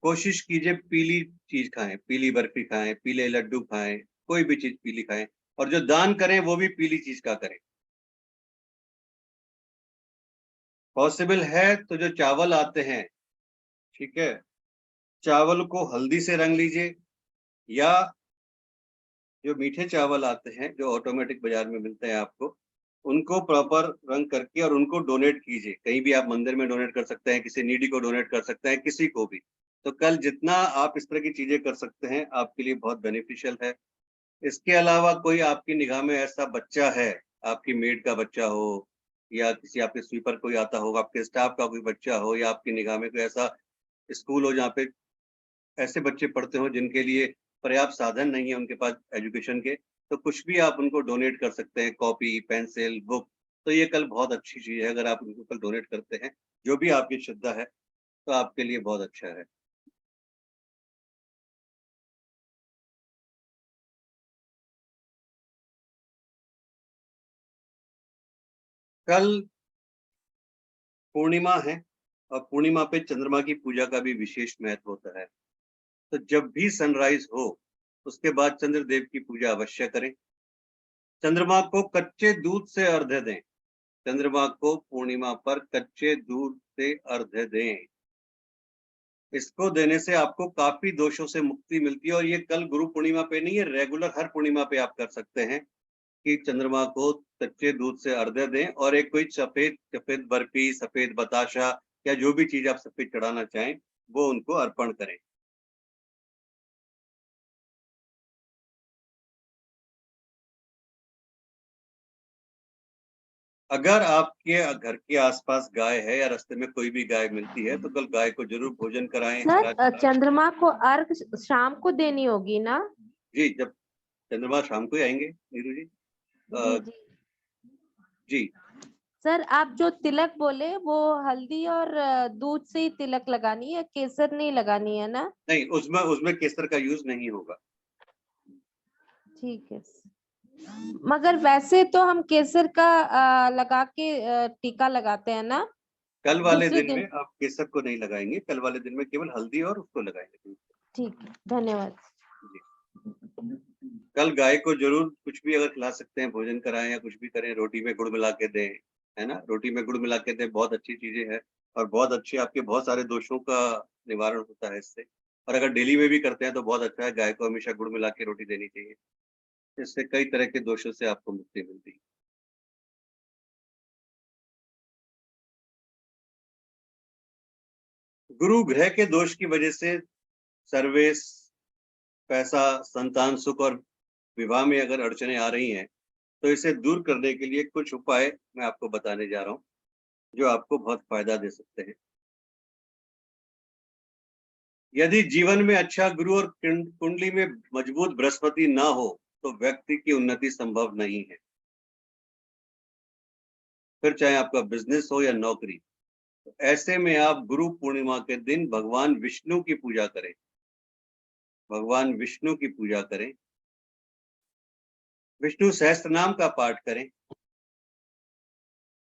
कोशिश कीजिए पीली चीज खाएं, पीली बर्फी खाएं, पीले लड्डू खाएं, कोई भी चीज पीली खाएं, और जो दान करें वो भी पीली चीज का करें। पॉसिबल है तो जो चावल आते हैं, ठीक है, चावल को हल्दी से रंग लीजिए, या जो मीठे चावल आते हैं जो ऑटोमेटिक बाजार में मिलते हैं आपको, उनको प्रॉपर रंग करके और उनको डोनेट कीजिए। कहीं भी आप मंदिर में डोनेट कर सकते हैं, किसी नीडी को डोनेट कर सकते हैं, किसी को भी। तो कल जितना आप इस तरह की चीजें कर सकते हैं आपके लिए बहुत बेनिफिशियल है। इसके अलावा कोई आपकी निगाह में ऐसा बच्चा है, आपकी मेड का बच्चा हो, या किसी आपके स्वीपर कोई आता हो, आपके स्टाफ का कोई बच्चा हो, या आपकी निगाह में कोई ऐसा स्कूल हो जहाँ पे ऐसे बच्चे पढ़ते हो जिनके लिए पर्याप्त साधन नहीं है उनके पास एजुकेशन के, तो कुछ भी आप उनको डोनेट कर सकते हैं, कॉपी, पेंसिल, बुक। तो ये कल बहुत अच्छी चीज है, अगर आप उनको कल डोनेट करते हैं, जो भी आपकी श्रद्धा है, तो आपके लिए बहुत अच्छा है। कल पूर्णिमा है, और पूर्णिमा पे चंद्रमा की पूजा का भी विशेष महत्व होता है। तो जब भी सनराइज हो उसके बाद चंद्रदेव की पूजा अवश्य करें। चंद्रमा को कच्चे दूध से अर्घ्य दें। चंद्रमा को पूर्णिमा पर कच्चे दूध से अर्घ्य दें। इसको देने से आपको काफी दोषों से मुक्ति मिलती है, और ये कल गुरु पूर्णिमा पे नहीं है, रेगुलर हर पूर्णिमा पे आप कर सकते हैं कि चंद्रमा को कच्चे दूध से अर्घ्य दें, और एक कोई सफेद बर्फी, सफेद बताशा या जो भी चीज आप सफेद चढ़ाना चाहें वो उनको अर्पण करें। अगर आपके घर के आसपास गाय है या रास्ते में कोई भी गाय मिलती है तो कल गाय को जरूर भोजन कराएं। सर चंद्रमा को अर्घ शाम को देनी होगी ना? जी, जब चंद्रमा शाम को ही आएंगे नीरू जी। जी जी जी सर, आप जो तिलक बोले वो हल्दी और दूध से ही तिलक लगानी है, केसर नहीं लगानी है ना? नहीं, उसमें केसर का यूज नहीं होगा। ठीक है। मगर वैसे तो हम केसर का लगा के टीका लगाते हैं ना? कल वाले दूसरे दिन में आप केसर को नहीं लगाएंगे, कल वाले दिन में केवल हल्दी और उसको लगाएंगे। ठीक है, धन्यवाद। कल गाय को जरूर कुछ भी अगर खिला सकते हैं, भोजन कराएं या कुछ भी करें, रोटी में गुड़ मिला के दें, है ना, रोटी में गुड़ मिला के दें, बहुत अच्छी चीजें हैं और बहुत अच्छे आपके बहुत सारे दोषों का निवारण होता है इससे। और अगर डेली में भी करते हैं तो बहुत अच्छा है, गाय को हमेशा गुड़ मिला के रोटी देनी चाहिए, इससे कई तरह के दोषों से आपको मुक्ति मिलती है। गुरु ग्रह के दोष की वजह से सर्विस, पैसा, संतान सुख और विवाह में अगर अड़चने आ रही हैं तो इसे दूर करने के लिए कुछ उपाय मैं आपको बताने जा रहा हूं जो आपको बहुत फायदा दे सकते हैं। यदि जीवन में अच्छा गुरु और कुंडली में मजबूत बृहस्पति ना हो तो व्यक्ति की उन्नति संभव नहीं है, फिर चाहे आपका बिजनेस हो या नौकरी। तो ऐसे में आप गुरु पूर्णिमा के दिन भगवान विष्णु की पूजा करें, भगवान विष्णु की पूजा करें, विष्णु सहस्त्र नाम का पाठ करें।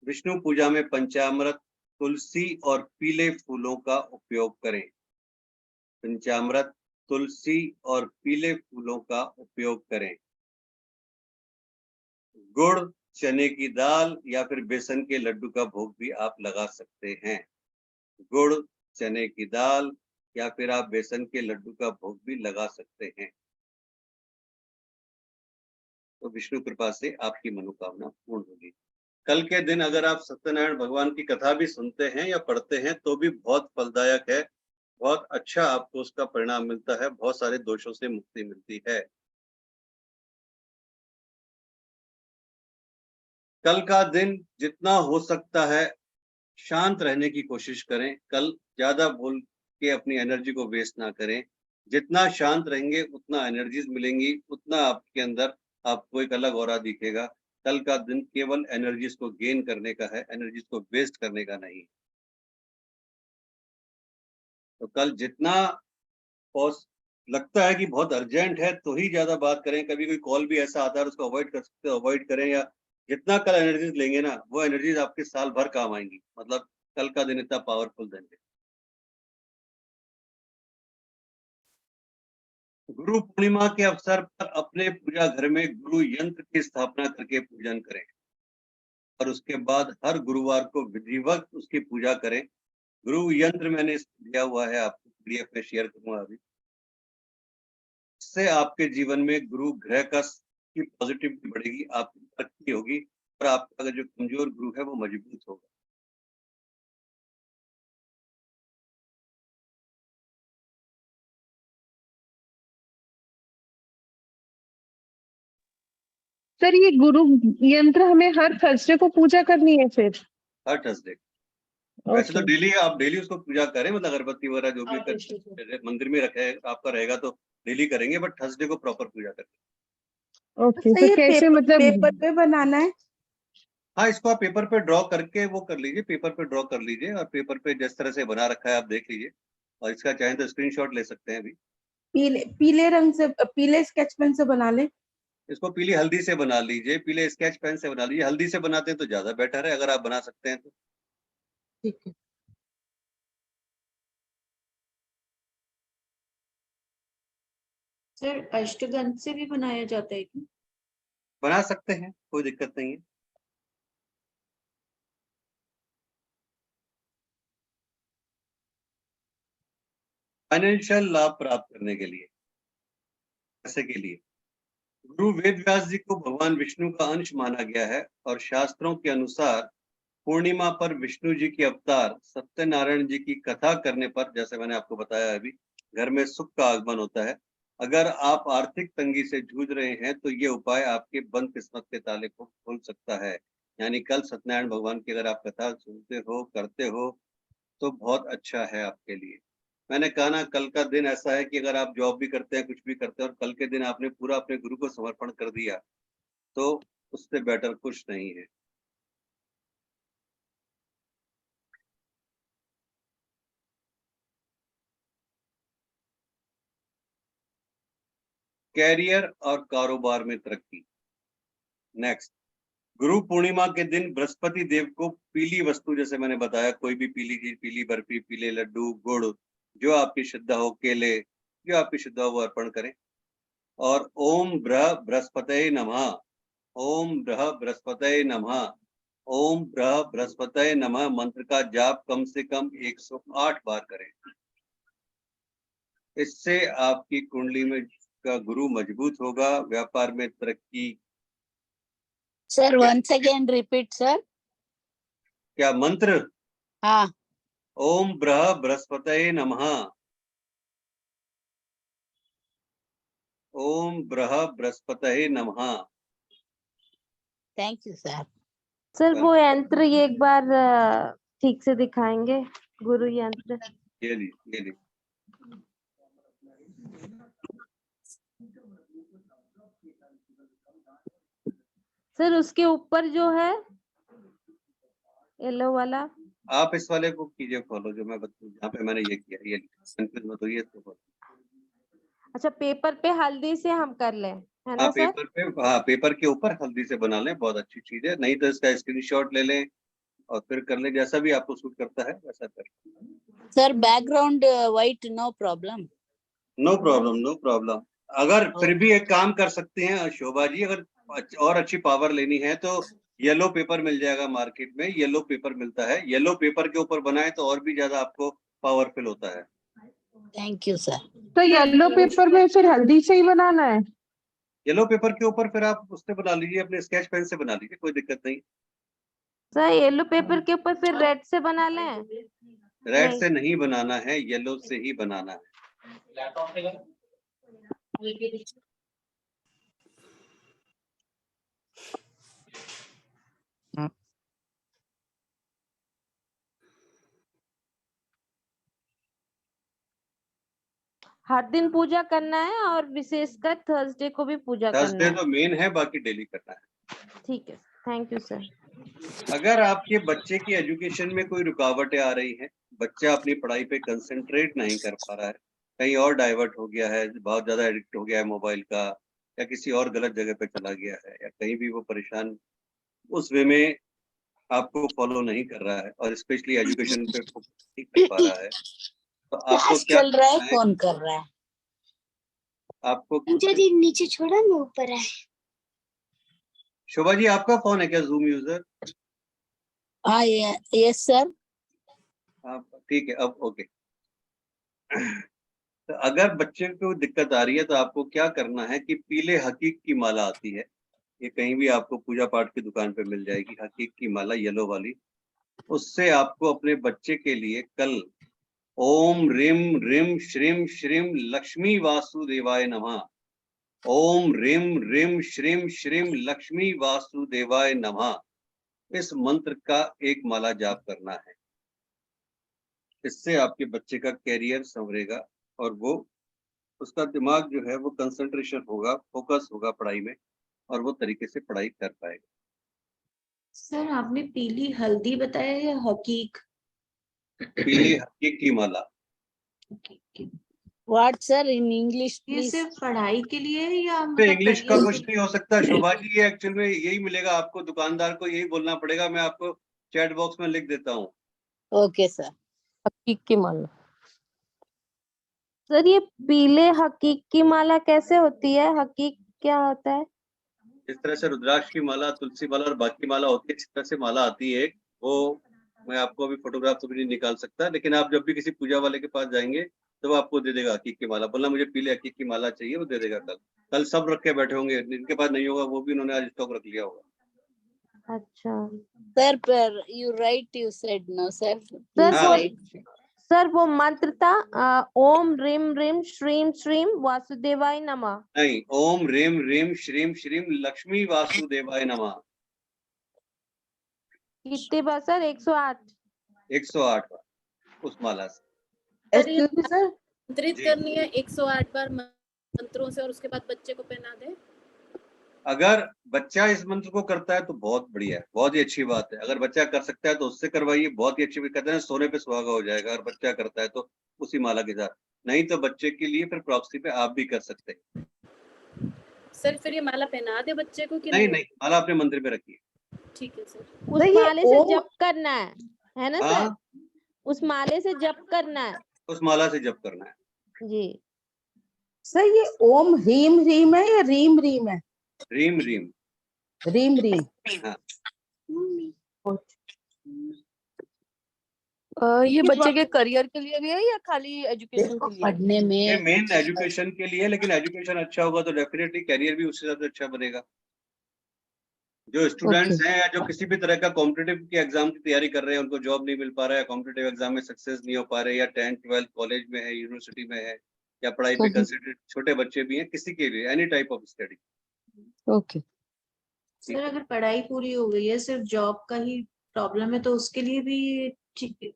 विष्णु पूजा में पंचामृत, तुलसी और पीले फूलों का उपयोग करें। पंचामृत, तुलसी और पीले फूलों का उपयोग करें। गुड़, चने की दाल या फिर बेसन के लड्डू का भोग भी आप लगा सकते हैं। गुड़, चने की दाल या फिर आप बेसन के लड्डू का भोग भी लगा सकते हैं। तो विष्णु कृपा से आपकी मनोकामना पूर्ण होगी। कल के दिन अगर आप सत्यनारायण भगवान की कथा भी सुनते हैं या पढ़ते हैं तो भी बहुत फलदायक है, बहुत अच्छा आपको उसका परिणाम मिलता है, बहुत सारे दोषों से मुक्ति मिलती है। कल का दिन जितना हो सकता है शांत रहने की कोशिश करें। कल ज्यादा बोल के अपनी एनर्जी को वेस्ट ना करें। जितना शांत रहेंगे उतना एनर्जीज मिलेंगी, उतना आपके अंदर आपको एक अलग ऑरा दिखेगा। कल का दिन केवल एनर्जीज को गेन करने का है, एनर्जीज को वेस्ट करने का नहीं। तो कल जितना लगता है कि बहुत अर्जेंट है तो ही ज्यादा बात करें। कभी कोई कॉल भी ऐसा आता है उसको अवॉइड कर सकते हो, अवॉइड करें। या जितना कल एनर्जीज लेंगे ना वो एनर्जीज आपके साल भर काम आएंगी। मतलब कल का दिन इतना पावरफुल दिन है। गुरु पूर्णिमा के अवसर पर अपने पूजा घर में गुरु यंत्र की स्थापना करके पूजन करें और उसके बाद हर गुरुवार को विधिवत उसकी पूजा करें। गुरु यंत्र मैंने दिया हुआ है, आपको पीडीएफ में शेयर करूंगा अभी। इससे आपके जीवन में गुरु ग्रह की पॉजिटिविटी बढ़ेगी, आपकी तरक्की होगी और आपका अगर जो कमजोर गुरु है वो मजबूत होगा। सर ये गुरु यंत्र हमें हर थर्सडे को पूजा करनी है फिर? हर थर्सडे। वैसे तो ओके। डेली आप डेली उसको पूजा करें, मतलब अगरबत्ती वगैरह जो भी मंदिर में रखे आपका रहेगा तो डेली करेंगे, बट थर्सडे को प्रॉपर पूजा करें। ओके, अच्छा, तो ये कैसे मतलब? पेपर पे बनाना है? हाँ, इसको आप पेपर पे ड्रॉ करके वो कर लीजिए, पेपर पे ड्रॉ कर लीजिए और पेपर पे जिस तरह से बना रखा है आप देख लीजिए और इसका चाहे तो स्क्रीनशॉट ले सकते हैं। अभी पीले रंग से, पीले स्केच पेन से बना ले। इसको पीली हल्दी से बना लीजिए, पीले स्केच पेन से बना लीजिए। हल्दी से बनाते हैं तो ज्यादा बेटर है अगर आप बना सकते हैं तो। ठीक है। सर अष्टगंध से भी बनाया जाता है क्या? बना सकते हैं, कोई दिक्कत नहीं है। फाइनेंशियल लाभ प्राप्त करने के लिए, पैसे के लिए गुरु वेद व्यास जी को भगवान विष्णु का अंश माना गया है और शास्त्रों के अनुसार पूर्णिमा पर विष्णु जी के अवतार सत्यनारायण जी की कथा करने पर, जैसे मैंने आपको बताया अभी, घर में सुख का आगमन होता है। अगर आप आर्थिक तंगी से जूझ रहे हैं तो ये उपाय आपके बंद किस्मत के ताले को खोल सकता है। यानी कल सत्यनारायण भगवान की अगर आप कथा सुनते हो, करते हो, तो बहुत अच्छा है आपके लिए। मैंने कहा ना, कल का दिन ऐसा है कि अगर आप जॉब भी करते हैं, कुछ भी करते हैं और कल के दिन आपने पूरा अपने गुरु को समर्पण कर दिया, तो उससे बेटर कुछ नहीं है। कैरियर और कारोबार में तरक्की। नेक्स्ट, गुरु पूर्णिमा के दिन बृहस्पति देव को पीली वस्तु, जैसे मैंने बताया, कोई भी पीली चीज, पीली बर्फी, पीले लड्डू, गुड़, जो आपकी श्रद्धा हो, केले, जो आपकी श्रद्धा हो वो अर्पण करें। और ओम ब्रह बृहस्पतये नमः, ओम ब्रह बृहस्पतये नमः, ओम ब्रह बृहस्पतये नमः मंत्र का जाप कम से कम 108 बार करें। इससे आपकी कुंडली में का गुरु मजबूत होगा, व्यापार में तरक्की। Sir once again repeat sir. क्या मंत्र? हाँ. ओम ब्रह बृहस्पतये नमः, ओम ब्रह बृहस्पतये नमः। Thank you sir. सर वो यंत्र ये एक बार ठीक से दिखाएंगे, गुरु यंत्र। ये ली। सर उसके ऊपर जो है येलो वाला, आप इस वाले को कीजिए फॉलो, जो मैं बताऊं, जहाँ पे मैंने ये किया, ये संकेत मत होइए तो। अच्छा पेपर पे हल्दी से हम कर लें, है ना हाँ, सर? पेपर के ऊपर हल्दी से बना लें, बहुत अच्छी चीज है। नहीं तो इसका स्क्रीनशॉट ले लें और फिर कर लें, जैसा भी आपको सूट करता है वैसा कर। Sir background white no problem. No problem, no problem. अगर फिर भी एक काम कर सकते हैं शोभा जी, अगर और अच्छी पावर लेनी है तो येलो पेपर मिल जाएगा मार्केट में, येलो पेपर मिलता है, येलो पेपर के ऊपर बनाए तो और भी ज्यादा आपको पावरफुल होता है। Thank you sir. तो येलो पेपर में फिर हल्दी से ही बनाना है? येलो पेपर के ऊपर फिर आप उससे बना लीजिए, अपने स्केच पेन से बना लीजिए, कोई दिक्कत नहीं। सर येलो पेपर के ऊपर फिर रेड से बना लें? रेड नहीं। से नहीं बनाना है, येलो से ही बनाना है। हर दिन पूजा करना है और विशेषकर थर्सडे को भी पूजा करना थर्सडे है। तो मेन है, बाकी डेली करना है। ठीक है, थैंक यू सर। अगर आपके बच्चे की एजुकेशन में कोई रुकावटें आ रही हैं, बच्चा अपनी पढ़ाई पे कंसंट्रेट नहीं कर पा रहा है, कहीं और डाइवर्ट हो गया है, बहुत ज्यादा एडिक्ट हो गया है मोबाइल का, या किसी और गलत जगह पे चला गया है, या कहीं भी वो परेशान उस वे में आपको फॉलो नहीं कर रहा है और स्पेशली एजुकेशन पे फोकस नहीं कर पा रहा है, तो आपको क्लास क्या चल रहा है, करना है? फोन कर रहा है। आपको जी नीचे छोड़ा ना, ऊपर है। शोभा जी, आपका फोन है क्या जूम यूजर? हाँ यस सर। ठीक है, अब ओके। तो अगर बच्चे को दिक्कत आ रही है तो आपको क्या करना है कि पीले हकीक की माला आती है, ये कहीं भी आपको पूजा पाठ की दुकान पे मिल जाएगी, हकीक की माला येलो वाली। उससे आपको अपने बच्चे के लिए कल ओम रिम रिम श्रीम श्रीम लक्ष्मी वासुदेवाय नमः, ओम रिम रिम श्रीम श्रीम लक्ष्मी वासुदेवाय नमः, इस मंत्र का एक माला जाप करना है। इससे आपके बच्चे का कैरियर संवरेगा और वो, उसका दिमाग जो है वो कंसंट्रेशन होगा, फोकस होगा पढ़ाई में, और वो तरीके से पढ़ाई कर पाएगा। सर आपने पीली हल्दी बताया या हकीक? पीली हकीक की माला। व्हाट सर इन इंग्लिश ये प्लीज? सिर्फ पढ़ाई के लिए है या तो मतलब इंग्लिश का पहले कुछ से? नहीं हो सकता शोभा जी, ये एक्चुअल में यही मिलेगा आपको, दुकानदार को यही बोलना पड़ेगा। मैं आपको चैट बॉक्स में लिख देता हूँ। Okay sir. हकीक की माला। सर ये पीले हकीक की माला कैसे होती है? हकीक क्या होता है? जिस तरह से रुद्राक्ष की माला, तुलसी माला और बाकी माला होती है, इस तरह से माला आती है एक, वो मैं आपको अभी फोटोग्राफ तो भी नहीं निकाल सकता, लेकिन आप जब भी किसी पूजा वाले के पास जाएंगे तो वो आपको दे देगा अकीक की माला। बोलना मुझे पीले अकीक की माला चाहिए, वो दे देगा। कल सब रख के बैठे होंगे, जिनके पास नहीं होगा वो भी उन्होंने आज स्टॉक रख लिया होगा। अच्छा Sir, you right, you said no, sir. Sir Please वो write. सर वो मंत्र था ओम रीम रीम श्रीम श्रीम वासुदेवाय नमः। नहीं, ओम ह्रीम ह्रीम श्रीम श्रीम लक्ष्मी वासुदेवाय नमः। कितने बार सर? 108। 108 बार उस माला से। सर, ये Excuse me, sir. मंत्रित जी। करनी है 108 बार मंत्रों से और उसके बाद बच्चे को पहना दे। अगर बच्चा इस मंत्र को करता है तो बहुत बढ़िया है, बहुत ही अच्छी बात है। अगर बच्चा कर सकता है तो उससे करवाइए, बहुत ही अच्छी बात। कहते हैं सोने पे सुहागा हो जाएगा अगर बच्चा करता है तो उसी माला के साथ। नहीं तो बच्चे के लिए फिर प्रॉक्सी पे आप भी कर सकते हैं। सर फिर ये माला पहना दे बच्चे को कि नहीं नहीं, माला अपने मंदिर पे रखिए। ठीक है सर। उस सर, ये माले से ओम- जप करना है ना हाँ, सर? उस माले से जप करना है उस माला से जप करना है। जी। सर ये ओम ह्रीम ह्रीम है या रीम रीम है? रीम रीम। रीम रीम। हाँ। ये बच्चे के करियर के लिए भी है या खाली एजुकेशन के लिए? पढ़ने ये में मेन एजुकेशन के लिए, लेकिन एजुकेशन अच्छा होगा तो डेफिनेटली कैरियर भी उसके साथ अच्छा बनेगा। जो स्टूडेंट्स हैं या जो किसी भी तरह का कॉम्पिटिटिव के एग्जाम की तैयारी कर रहे हैं, उनको जॉब नहीं मिल पा रहा है, कॉम्पिटिटिव एग्जाम में सक्सेस नहीं हो पा रहे, या 10th 12th कॉलेज में है, यूनिवर्सिटी में है, या पढ़ाई पे कंसंट्रेट, छोटे बच्चे भी हैं, किसी के लिए any type of study. Okay sir अगर पढ़ाई पूरी हो गई है, सिर्फ जॉब का ही प्रॉब्लम है, तो उसके लिए भी ठीक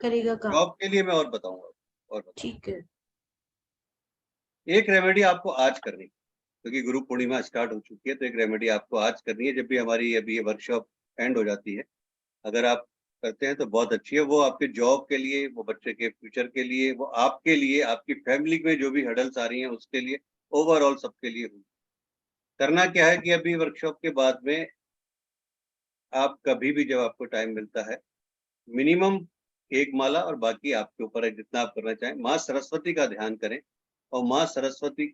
करेगा काम? जॉब के लिए मैं और बताऊंगा। ठीक है। एक रेमेडी आपको आज करनी, क्योंकि गुरु पूर्णिमा स्टार्ट हो चुकी है, तो एक रेमेडी आपको आज करनी है, जब भी हमारी अभी ये वर्कशॉप एंड हो जाती है। अगर आप करते हैं तो बहुत अच्छी है। वो आपके जॉब के लिए, वो बच्चे के फ्यूचर के लिए, वो आपके लिए, आपकी फैमिली में जो भी हर्डल्स आ रही हैं उसके लिए, ओवरऑल सबके लिए हुई। करना क्या है कि अभी वर्कशॉप के बाद में आप कभी भी जब आपको टाइम मिलता है, मिनिमम एक माला और बाकी आपके ऊपर है जितना आप करना चाहें, माँ सरस्वती का ध्यान करें, और माँ सरस्वती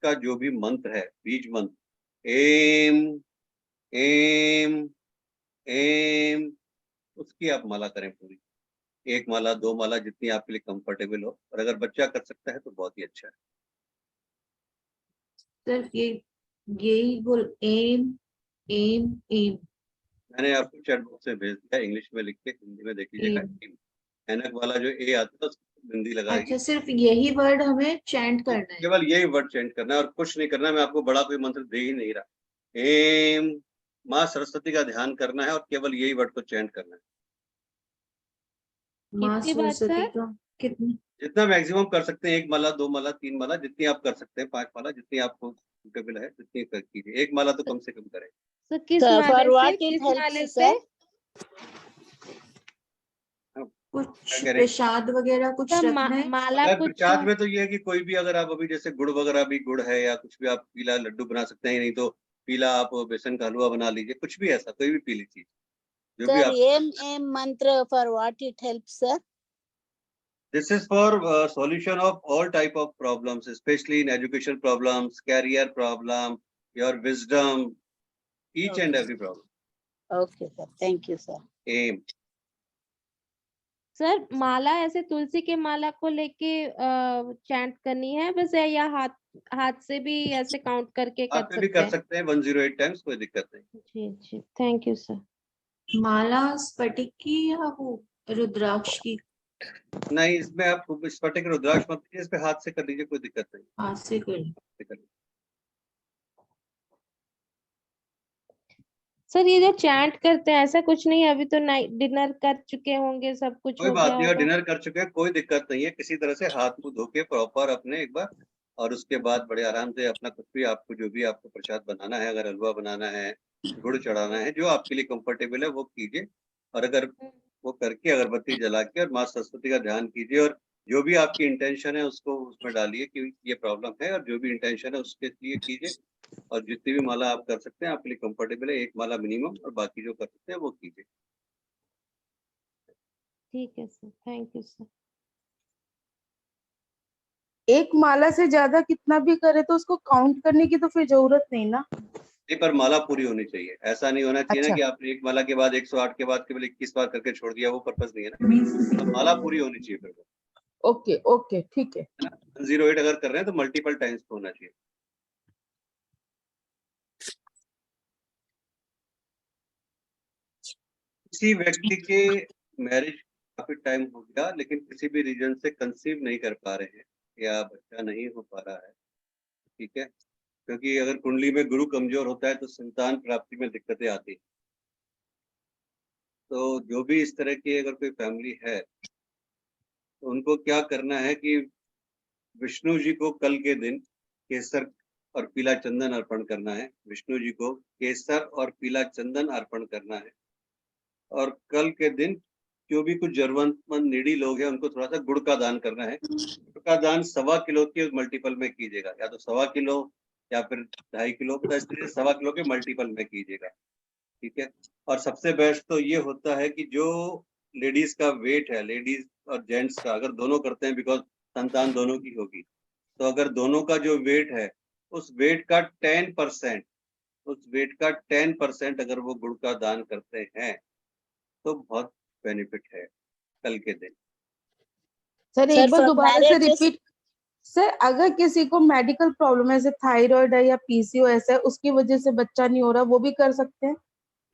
का जो भी मंत्र है, बीज मंत्र, एम एम एम, उसकी आप माला करें पूरी। एक माला, 2 माला, जितनी आपके लिए कंफर्टेबल हो। और अगर बच्चा कर सकता है तो बहुत ही अच्छा है। सर यही बोल एम एम एम। मैंने आपको चैट बॉक्स में भेज दिया, इंग्लिश में लिख के, हिंदी में देख लीजिएगा। ऐनक वाला जो ए आता है उसको बिंदी लगाएगी। अच्छा, सिर्फ यही वर्ड हमें चैंट करना है? केवल यही वर्ड चेंज करना है और कुछ नहीं करना। मैं आपको बड़ा कोई मंत्र दे ही नहीं रहा। एम, माँ सरस्वती का ध्यान करना है और केवल यही वर्ड को चेंज करना है। माँ कितनी बात सरस्वती सर? का कितनी? जितना मैक्सिमम कर सकते हैं, 1 माला, 2 माला, 3 माला, जितनी आप कर सकते हैं, 5 माला, जितनी आपको सूटेबल है जितनी कर कीजिए। 1 माला तो कम से कम करें। सर किस Sir, माले for से? what it किस helps, माले sir? से? कुछ क्या कह रहे हैं? प्रसाद वगैरह कुछ सर रखना है? माला अगर कुछ प्रसाद में तो ये है कि कोई भी, अगर आप अभी जैसे गुड़ वगैरह भी, गुड़ है या कुछ भी, आप पीला लड्डू बना सकते हैं, नहीं तो पीला आप बेसन का हलवा बना लीजिए, कुछ भी ऐसा, कोई भी पीली चीज जो भी Sir, आप। aim mantra, for what it helps, sir? This is for solution of all type of problems, especially in education problems, career problem, your wisdom, each and every problem. Okay, sir. Thank you, sir. Aim. Sir माला ऐसे तुलसी के माला को लेके chant करनी है बस, या हाथ से भी ऐसे काउंट करके आप कर भी सकते कर हैं? सकते हैं 108 टाइम्स, कोई दिक्कत नहीं। जी जी, थैंक यू सर। माला स्फटिक की या वो रुद्राक्ष की? नहीं, इसमें आप स्फटिक रुद्राक्ष मत कीजिए, इस पे हाथ से कर लीजिए, कोई दिक्कत नहीं। हाथ से कर। दिक्कत नहीं। सर ये जो चैंट करते हैं ऐसा कुछ नहीं है, अभी तो नाइट डिनर कर चुके होंगे, सब कुछ कोई हो बात गया नहीं, और होगा। डिनर कर चुके हैं, कोई दिक्कत नहीं है। किसी तरह से हाथ मुंह धो के प्रॉपर अपने एक बार, और उसके बाद बड़े आराम से अपना कुछ भी, आपको जो भी आपको प्रसाद बनाना है, अगर हलवा बनाना है, गुड़ चढ़ाना है, जो आपके लिए कंफर्टेबल है वो कीजिए। और अगर वो करके अगरबत्ती जला के और माँ सरस्वती का ध्यान कीजिए, और जो भी आपकी इंटेंशन है उसको उसमें डालिए कि ये प्रॉब्लम है, और जो भी इंटेंशन है उसके लिए कीजिए। और जितनी भी माला आप कर सकते हैं, आपके लिए कंफर्टेबल है, 1 माला मिनिमम, और बाकी जो कर सकते हैं वो कीजिए। ठीक है सर, थैंक यू सर। एक माला से ज्यादा कितना भी करे तो उसको काउंट करने की तो फिर जरूरत नहीं ना? ये पर माला पूरी होनी चाहिए। ऐसा नहीं होना चाहिए ना अच्छा। कि आपने एक माला के बाद 108 के बाद केवल 21 बार करके छोड़ दिया, वो पर्पस नहीं है ना। तो माला पूरी होनी चाहिए फिर वो, ओके ओके ठीक है। है ना। 108 अगर कर रहे हैं तो मल्टीपल टाइम्स होना चाहिए। किसी व्यक्ति के मैरिज काफी टाइम हो गया लेकिन किसी भी रीजन से कंसीव नहीं कर पा रहे हैं या बच्चा नहीं हो पा रहा है, ठीक है, क्योंकि अगर कुंडली में गुरु कमजोर होता है तो संतान प्राप्ति में दिक्कतें आती हैं। तो जो भी इस तरह की अगर कोई फैमिली है तो उनको क्या करना है कि विष्णु जी को कल के दिन केसर और पीला चंदन अर्पण करना है। विष्णु जी को केसर और पीला चंदन अर्पण करना है। और कल के दिन जो भी कुछ जरूरतमंद नीडी लोग हैं उनको थोड़ा सा गुड़ का दान करना है। गुड़ का दान 1.25 किलो के मल्टीपल में कीजिएगा, या तो 1.25 किलो या फिर 2.5 किलो, तो इस तरह 1.25 किलो के मल्टीपल में कीजिएगा, ठीक है। और सबसे बेस्ट तो ये होता है कि जो लेडीज का वेट है, लेडीज और जेंट्स का अगर दोनों करते हैं, बिकॉज संतान दोनों की होगी, तो अगर दोनों का जो वेट है उस वेट का 10% अगर वो गुड़ का दान करते हैं तो बहुत बेनिफिट है कल के दिन। सर Sir, एक बार for दोबारा से marriages- रिपीट। सर अगर किसी को मेडिकल प्रॉब्लम है, जैसे थायराइड है या पीसीओएस है, उसकी वजह से बच्चा नहीं हो रहा, वो भी कर सकते हैं?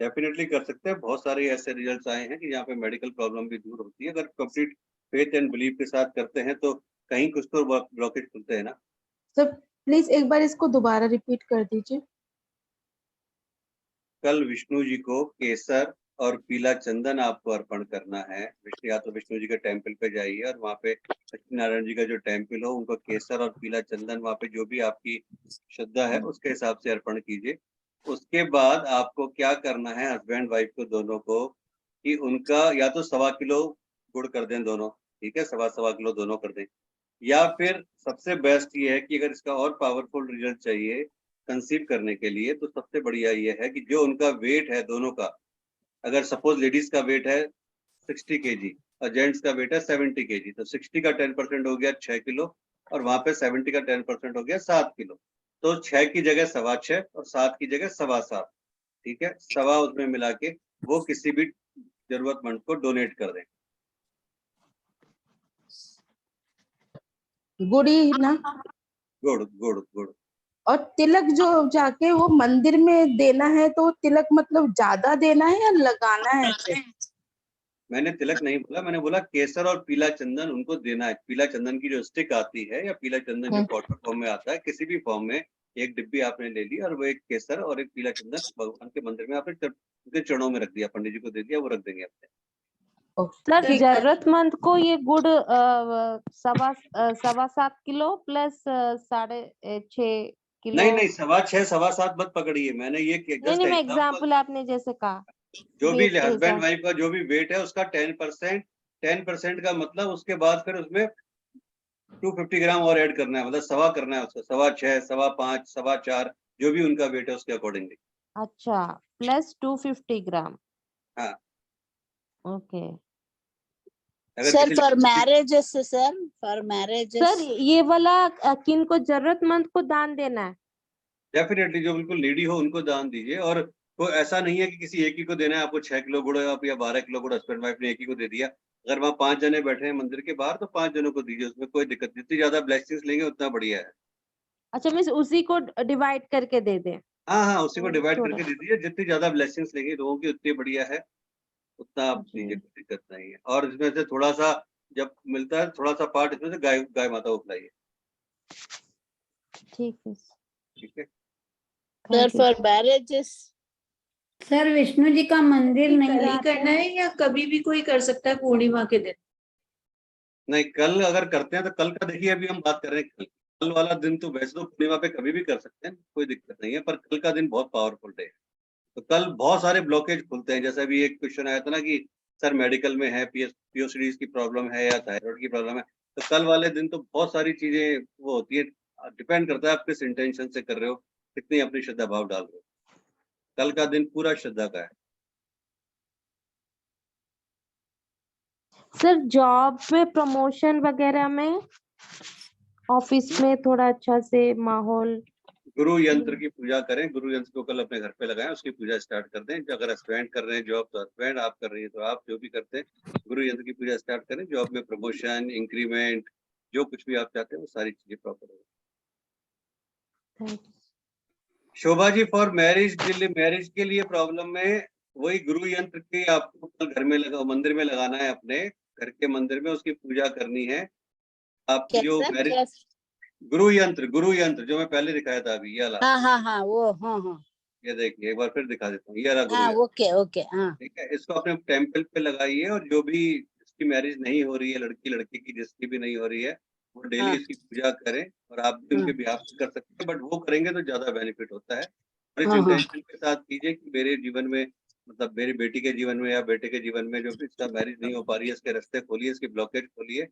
डेफिनेटली कर सकते हैं। बहुत सारे ऐसे रिजल्ट्स आए हैं कि यहाँ पे मेडिकल प्रॉब्लम भी दूर होती है अगर कंप्लीट फेथ एंड बिलीफ के साथ करते हैं, तो कहीं कुछ तो ब्लॉकेज खुलते हैं ना। सर प्लीज एक बार इसको दोबारा रिपीट कर दीजिए। कल विष्णु जी को केसर और पीला चंदन आपको अर्पण करना है। या तो विष्णु जी के टेम्पल पे जाइए और वहाँ पे सत्यनारायण जी का जो टेम्पल हो उनको केसर और पीला चंदन वहाँ पे जो भी आपकी श्रद्धा है उसके हिसाब से अर्पण कीजिए। उसके बाद आपको क्या करना है, हस्बैंड वाइफ को दोनों को, कि उनका या तो 1.25 किलो गुड़ कर दें दोनों, ठीक है, 1.25 किलो दोनों कर दें। या फिर सबसे बेस्ट ये है कि अगर इसका और पावरफुल रिजल्ट चाहिए कंसीव करने के लिए, तो सबसे बढ़िया ये है कि जो उनका वेट है दोनों का, अगर सपोज लेडीज का वेट है 60 kg और जेंट्स का वेट है 70 kg, तो 60 का 10% हो गया 6 किलो और वहां पे 70 का 10% हो गया 7 किलो। तो 6 की जगह 6.25 और 7 की जगह 7.25, ठीक है, 1.25 उसमें मिला के वो किसी भी जरूरतमंद को डोनेट कर दें। गुड़ी ना। गुड़ गुड़ गुड़। और तिलक जो जाके वो मंदिर में देना है, तो तिलक मतलब ज्यादा देना है या लगाना है सिर्फ? मैंने तिलक नहीं बोला, मैंने बोला केसर और पीला चंदन उनको देना है। पीला चंदन की जो स्टिक आती है या पीला चंदन जो पाउडर फॉर्म में आता है, किसी भी फॉर्म में एक डिब्बी आपने ले ली और वो एक केसर और एक पीला चंदन भगवान के मंदिर में आपने उनके चरणों में रख दिया, पंडित जी को दे दिया, वो रख देंगे अपने। सर ठीक है। जरूरतमंद को ये गुड़ 7.25 किलो प्लस 6.5 किलो। नहीं नहीं, 6.25 7.25 मत पकड़िए, मैंने ये नहीं मैं एग्जाम्पल आपने जैसे कहा जो भी weight के हस्बैंड हिसाब। वाइफ का जो भी वेट है उसका 10% का मतलब उसके बाद फिर उसमें 250 ग्राम और ऐड करना है, मतलब 1.25 करना है उसका, 6.25 5.25 4.25 जो भी उनका वेट है उसके अकॉर्डिंगली। अच्छा प्लस 250 ग्राम। हाँ ओके अगर Sir, किसी for लड़की- marriages, sir, for marriages. Sir ये वाला किन को जरूरतमंद को दान देना है? डेफिनेटली जो बिल्कुल नीडी हो उनको दान दीजिए। और कोई ऐसा नहीं है कि किसी एक ही को देना है, आपको 6 किलो गुड़ आप या 12 किलो गुड़ हस्बैंड वाइफ ने एक ही को दे दिया। अगर वहाँ 5 जने बैठे हैं मंदिर के बाहर तो 5 जनों को दीजिए, उसमें कोई दिक्कत नहीं। जितनी ज्यादा ब्लेसिंग्स लेंगे उतना बढ़िया है। अच्छा मीन्स उसी को डिवाइड करके दे दे। हाँ हाँ, उसी को डिवाइड थोड़ा। करके दे दीजिए, जितनी ज्यादा ब्लेसिंग्स लेंगे लोगों की उतनी बढ़िया है, उतना आप जी। दीजिए, कोई दिक्कत नहीं है। और इसमें से थोड़ा सा जब मिलता है थोड़ा सा पार्ट इसमें से गाय माता को खिलाइए, ठीक है ठीक है। Sir, Thank you. for marriages. Sir Vishnu ji का मंदिर नहीं कल ही कराते करना है या कभी भी कोई कर सकता है पूर्णिमा के दिन? नहीं, कल अगर करते हैं तो कल का देखिए, अभी हम बात कर रहे हैं कल वाला दिन, तो वैसे तो पूर्णिमा पे कभी भी कर सकते हैं, कोई दिक्कत नहीं है, पर कल का दिन बहुत पावरफुल डे है। तो कल बहुत सारे ब्लॉकेज खुलते हैं। जैसे अभी एक क्वेश्चन आया था ना कि सर मेडिकल में है, पीओसीडीज की प्रॉब्लम है या थायराइड की प्रॉब्लम है, तो कल वाले दिन तो बहुत सारी चीजें वो होती है। डिपेंड करता है आप किस इंटेंशन से कर रहे हो, कितनी अपनी श्रद्धा भाव डाल रहे हो। कल का दिन पूरा श्रद्धा का है। सर जॉब में प्रमोशन वगैरह में ऑफिस में थोड़ा अच्छा से माहौल। गुरु यंत्र की पूजा करें, गुरु यंत्र को कल अपने घर पे लगाएं, उसकी पूजा स्टार्ट कर दें। अगर हस्बैंड कर रहे हैं जॉब तो हस्बैंड, आप कर रही है तो आप, जो भी करते हैं गुरु यंत्र की पूजा स्टार्ट करें। जॉब में प्रमोशन, इंक्रीमेंट, जो कुछ भी आप चाहते हैं वो सारी चीजें प्रॉपर हो। Thank you. Shobha ji, for marriage के लिए प्रॉब्लम में वही गुरु यंत्र की आपको कल घर में मंदिर में लगाना है, अपने घर के मंदिर में उसकी पूजा करनी है। आपकी जो कैसा मैरिज, क्या? गुरु यंत्र जो मैं पहले दिखाया था अभी, ये वाला, हाँ हाँ हाँ वो हाँ। ये देखिए एक बार फिर दिखा देता हूँ, ये वाला गुरु हाँ यंत्र। ओके ओके हाँ। ठीक है, इसको अपने टेम्पल पे लगाइए, और जो भी जिसकी मैरिज नहीं हो रही है, लड़की की जिसकी भी नहीं हो रही है, वो डेली हाँ इसकी पूजा करें। और आप भी उनके हाँ बिहाफ कर सकते हैं, बट वो करेंगे तो ज्यादा बेनिफिट होता है। और इस हाँ हाँ इंटेंशन के साथ कीजिए कि मेरे जीवन में, मतलब मेरी बेटी के जीवन में या बेटे के जीवन में जो भी इसका मैरिज नहीं हो पा रही है, इसके रास्ते खोलिए, इसकी ब्लॉकेज खोलिए।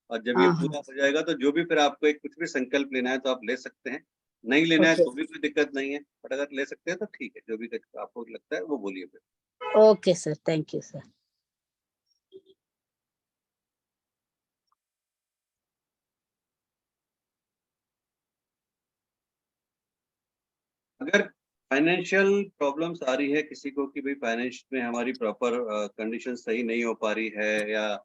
और जब ये हाँ पूरा हाँ हो जाएगा तो जो भी फिर आपको एक कुछ भी संकल्प लेना है तो आप ले सकते हैं, नहीं लेना है ओके तो भी कोई दिक्कत नहीं है, बट अगर ले सकते हैं तो ठीक है। जो भी आपको लगता है वो बोलिए फिर। Okay sir, thank you sir. अगर फाइनेंशियल प्रॉब्लम्स आ रही है किसी को कि भाई फाइनेंस में हमारी प्रॉपर कंडीशन सही नहीं हो पा रही है, या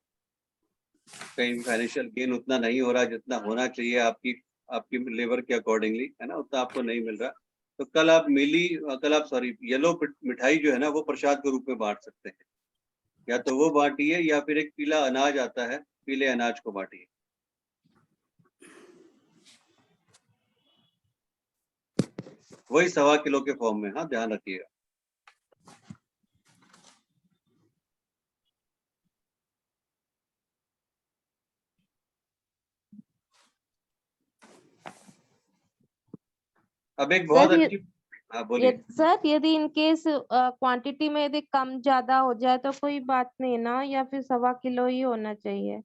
कहीं फाइनेंशियल गेन उतना नहीं हो रहा जितना होना चाहिए आपकी आपकी लेबर के अकॉर्डिंगली, है ना, उतना आपको नहीं मिल रहा, तो कल आप येलो मिठाई जो है ना वो प्रसाद के रूप में बांट सकते हैं। या तो वो बांटिए, या फिर एक पीला अनाज आता है, पीले अनाज को बांटिए। वही 1.25 किलो के फॉर्म में, हाँ ध्यान रखिएगा। अब एक बहुत सर अच्छी, हाँ बोलिए। सर यदि इन केस क्वांटिटी में यदि कम ज्यादा हो जाए तो कोई बात नहीं ना, या फिर 1.25 किलो ही होना चाहिए?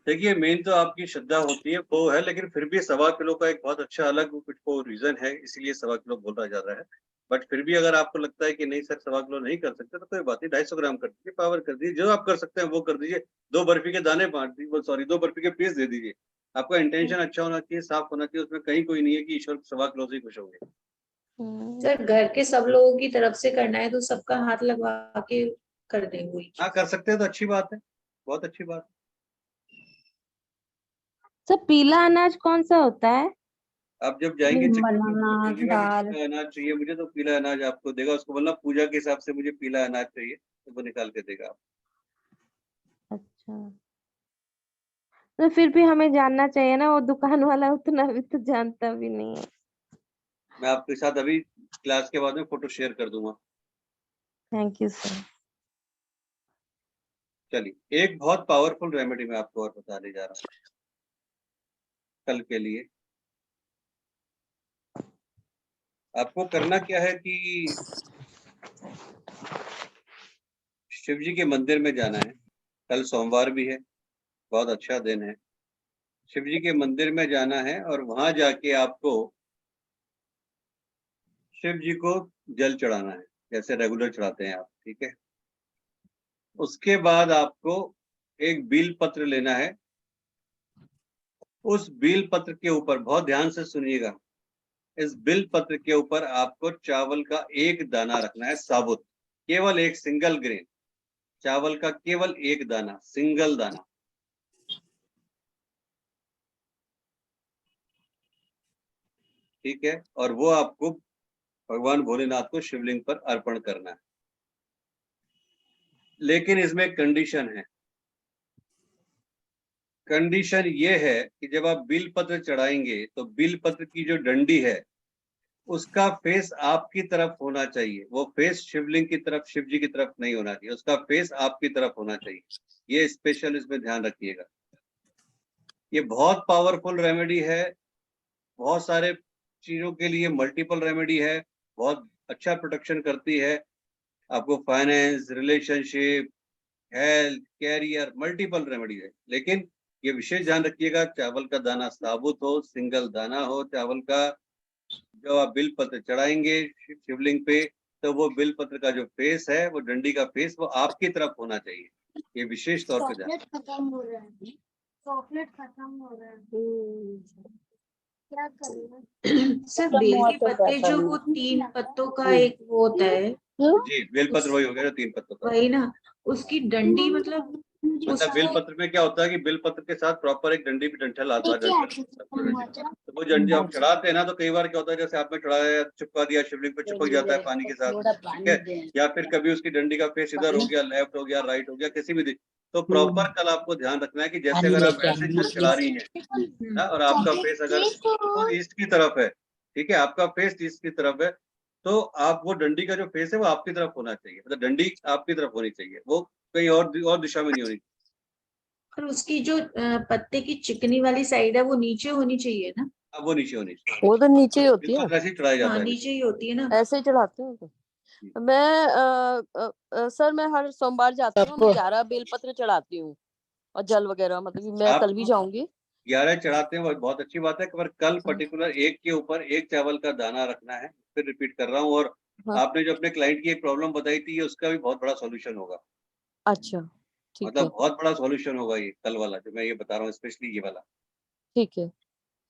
देखिए मेन तो आपकी श्रद्धा होती है वो है, लेकिन फिर भी 1.25 किलो का एक बहुत अच्छा अलग कुछ वो रीजन है, इसीलिए 1.25 किलो बोला जा रहा है। बट फिर भी अगर आपको लगता है कि नहीं सर 1.25 किलो नहीं कर सकते, तो कोई बात नहीं, 250 ग्राम कर दीजिए, पावर कर दीजिए, जो आप कर सकते हैं वो कर दीजिए। 2 बर्फी के दाने बांट दीजिए, 2 बर्फी के पीस दे दीजिए। आपका इंटेंशन अच्छा होना चाहिए, साफ होना चाहिए, उसमें कहीं कोई नहीं है कि ईश्वर 1.25 किलो से ही खुश होंगे। सर घर के सब लोगों की तरफ से करना है तो सबका हाथ लगवा के कर देंगे। हाँ कर सकते हैं तो अच्छी बात है, बहुत अच्छी बात है। सर पीला अनाज कौन सा होता है? आप जब जाएंगे चेक बनाना दाल। पीला अनाज चाहिए मुझे, तो पीला अनाज आपको देगा, उसको बोलना पूजा के हिसाब से मुझे पीला अनाज चाहिए, तो वो निकाल के देगा। अच्छा, तो फिर भी हमें जानना चाहिए ना, वो दुकान वाला उतना भी तो जानता भी नहीं है। मैं आपके साथ अभी क्लास के बाद में फोटो शेयर कर दूंगा। Thank you sir. चलिए, एक बहुत पावरफुल रेमेडी मैं आपको और बताने जा रहा हूँ कल के लिए। आपको करना क्या है कि शिव जी के मंदिर में जाना है। कल सोमवार भी है, बहुत अच्छा दिन है। शिव जी के मंदिर में जाना है और वहां जाके आपको शिव जी को जल चढ़ाना है, जैसे रेगुलर चढ़ाते हैं आप, ठीक है। उसके बाद आपको एक बील पत्र लेना है। उस बील पत्र के ऊपर बहुत ध्यान से सुनिएगा, इस बिल पत्र के ऊपर आपको चावल का एक दाना रखना है, साबुत, केवल एक सिंगल ग्रेन चावल का, केवल एक दाना, सिंगल दाना, ठीक है। और वो आपको भगवान भोलेनाथ को शिवलिंग पर अर्पण करना है। लेकिन इसमें कंडीशन है। कंडीशन ये है कि जब आप बिल पत्र चढ़ाएंगे तो बिल पत्र की जो डंडी है उसका फेस आपकी तरफ होना चाहिए। वो फेस शिवलिंग की तरफ, शिव जी की तरफ नहीं होना चाहिए, उसका फेस आपकी तरफ होना चाहिए। ये स्पेशल इसमें ध्यान रखिएगा। ये बहुत पावरफुल रेमेडी है, बहुत सारे चीजों के लिए मल्टीपल रेमेडी है, बहुत अच्छा प्रोटेक्शन करती है आपको, finance, relationship, health, career, multiple remedy है। लेकिन ये विशेष ध्यान रखिएगा, चावल का दाना साबुत हो, सिंगल दाना हो चावल का। जब आप बिल पत्र चढ़ाएंगे शिवलिंग पे, तो वो बिल पत्र का जो फेस है, वो डंडी का फेस, वो आपकी तरफ होना चाहिए। ये विशेष तौर पे ध्यान। चॉकलेट खत्म हो रहा है। चॉकलेट खत्म हो रहा है। क्या करें? सर बेल के पत्ते जो वो 3 पत्तों का एक वो होता है, जी, बेलपत्र वही हो गया जो 3 पत्तों का। वही ना, उसकी डंडी मतलब मतलब बेलपत्र में क्या होता है कि बेलपत्र के साथ प्रॉपर एक डंडी भी डंठल आता है, तो वो डंडी आप चढ़ाते हैं ना, तो कई बार क्या होता है जैसे आपने चढ़ाया, चिपका दिया शिवलिंग पे, चिपक जाता है पानी के साथ, ठीक है, या फिर कभी उसकी डंडी का फेस इधर हो गया, लेफ्ट हो गया, राइट हो गया, किसी भी तो प्रॉपर कल आपको ध्यान रखना है कि जैसे अगर आप ऐसे जल चढ़ा रही हैं ना, और आपका फेस अगर ईस्ट की तरफ है, ठीक है, आपका फेस ईस्ट की तरफ है, तो आप वो डंडी का जो फेस है वो आपकी तरफ होना चाहिए, मतलब डंडी आपकी तरफ होनी चाहिए, वो कहीं और दिशा में नहीं होनी। और उसकी जो पत्ते की चिकनी वाली साइड है वो नीचे होनी चाहिए ना? अब वो नीचे होनी चाहिए, वो तो नीचे ही होती है, बिल्कुल ऐसे ही चढ़ाया जाता हाँ है। नीचे ही होती है ना। ऐसे ही चढ़ाते हैं तो। मैं सर मैं हर सोमवार जाती हूँ, मैं 11 बेलपत्र चढ़ाती हूँ और जल वगैरह, मतलब कि मैं आप कल भी जाऊंगी। 11 चढ़ाते हैं, वो बहुत अच्छी बात है, पर कल पर्टिकुलर एक के ऊपर एक चावल का दाना रखना है, फिर रिपीट कर रहा हूँ, और हाँ। आपने जो अपने क्लाइंट की एक प्रॉब्लम बताई थी, ये उसका भी बहुत बड़ा सॉल्यूशन होगा, अच्छा ठीक है, मतलब बहुत बड़ा सॉल्यूशन होगा ये कल वाला जो मैं ये बता रहा हूँ, स्पेशली ये वाला। ठीक है,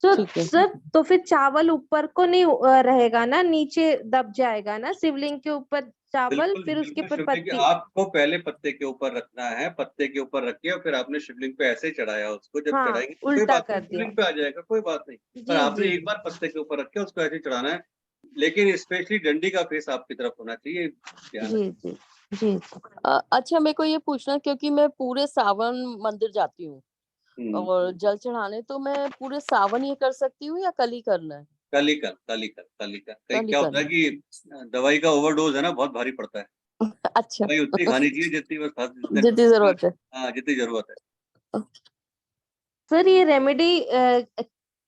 तो ठीक है। सर तो फिर चावल ऊपर को नहीं रहेगा ना, नीचे दब जाएगा ना शिवलिंग के ऊपर चावल, बिल्कुल फिर उसके बिल्कुल, ऊपर शिवलिंग पत्ती। आपको पहले पत्ते के ऊपर रखना है, पत्ते के ऊपर रख के और फिर आपने शिवलिंग पे ऐसे चढ़ाया उसको, जब हाँ, चढ़ाएंगे कोई उल्टा बात नहीं, कर दिया। शिवलिंग पे आ जाएगा, कोई बात नहीं, पर जी आपने जी एक बार पत्ते के ऊपर रख के उसको ऐसे चढ़ाना है, लेकिन स्पेशली डंडी का फेस आपकी तरफ होना चाहिए, ध्यान जी रखिए। जी जी। अच्छा मेरे को ये पूछना, क्योंकि मैं पूरे सावन मंदिर जाती हूँ और जल चढ़ाने, तो मैं पूरे सावन ये कर सकती हूँ या कल ही करना है? कल ही कर, कल ही कर, कल ही कर, कहीं कल ही क्या होता है करना कि दवाई का ओवरडोज है ना, बहुत भारी पड़ता है, है। अच्छा। दवाई उतनी खानी चाहिए जितनी बस जितनी जरूरत है। हाँ, जितनी जरूरत है। सर ये रेमेडी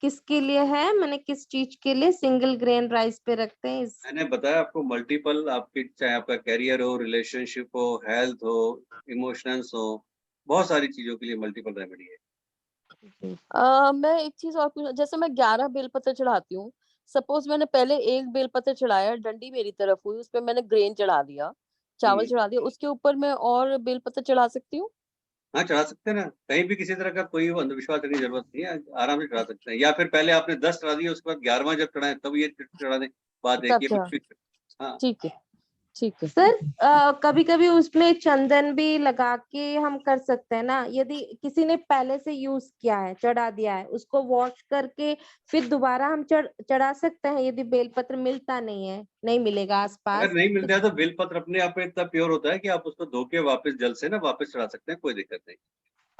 किसके लिए है, मैंने किस चीज के लिए सिंगल ग्रेन राइस पे रखते हैं इस? मैंने बताया आपको, मल्टीपल, आपकी चाहे आपका कैरियर हो, रिलेशनशिप हो, हेल्थ हो, इमोशंस हो, बहुत सारी चीजों के लिए मल्टीपल रेमेडी है। मैं एक चीज और पूछना, जैसे मैं 11 बेलपत्र चढ़ाती हूँ, सपोज मैंने पहले एक बेलपत्र चढ़ाया, डंडी मेरी तरफ हुई, उस पे मैंने ग्रेन चढ़ा दिया, चावल चढ़ा दिया, उसके ऊपर मैं और बेलपत्र चढ़ा सकती हूँ? हाँ, चढ़ा सकते हैं ना, कहीं भी किसी तरह का कोई अंधविश्वास करने की जरूरत नहीं है, आराम से चढ़ा सकते हैं, या फिर पहले आपने 10 चढ़ा दिए, उसके बाद 11वां जब चढ़ाए तब ये चढ़ा दें, बात एक तब ही चढ़ा, है। हाँ, ठीक है, ठीक है। सर कभी कभी उसमें चंदन भी लगा के हम कर सकते हैं ना, यदि किसी ने पहले से यूज किया है, चढ़ा दिया है, उसको वॉश करके फिर दोबारा हम चढ़ा सकते हैं, यदि बेलपत्र मिलता नहीं है, नहीं मिलेगा आसपास अगर नहीं तो? मिलता है तो बेलपत्र अपने आप में इतना प्योर होता है कि आप उसको धो के वापस जल से ना वापस चढ़ा सकते हैं, कोई दिक्कत नहीं।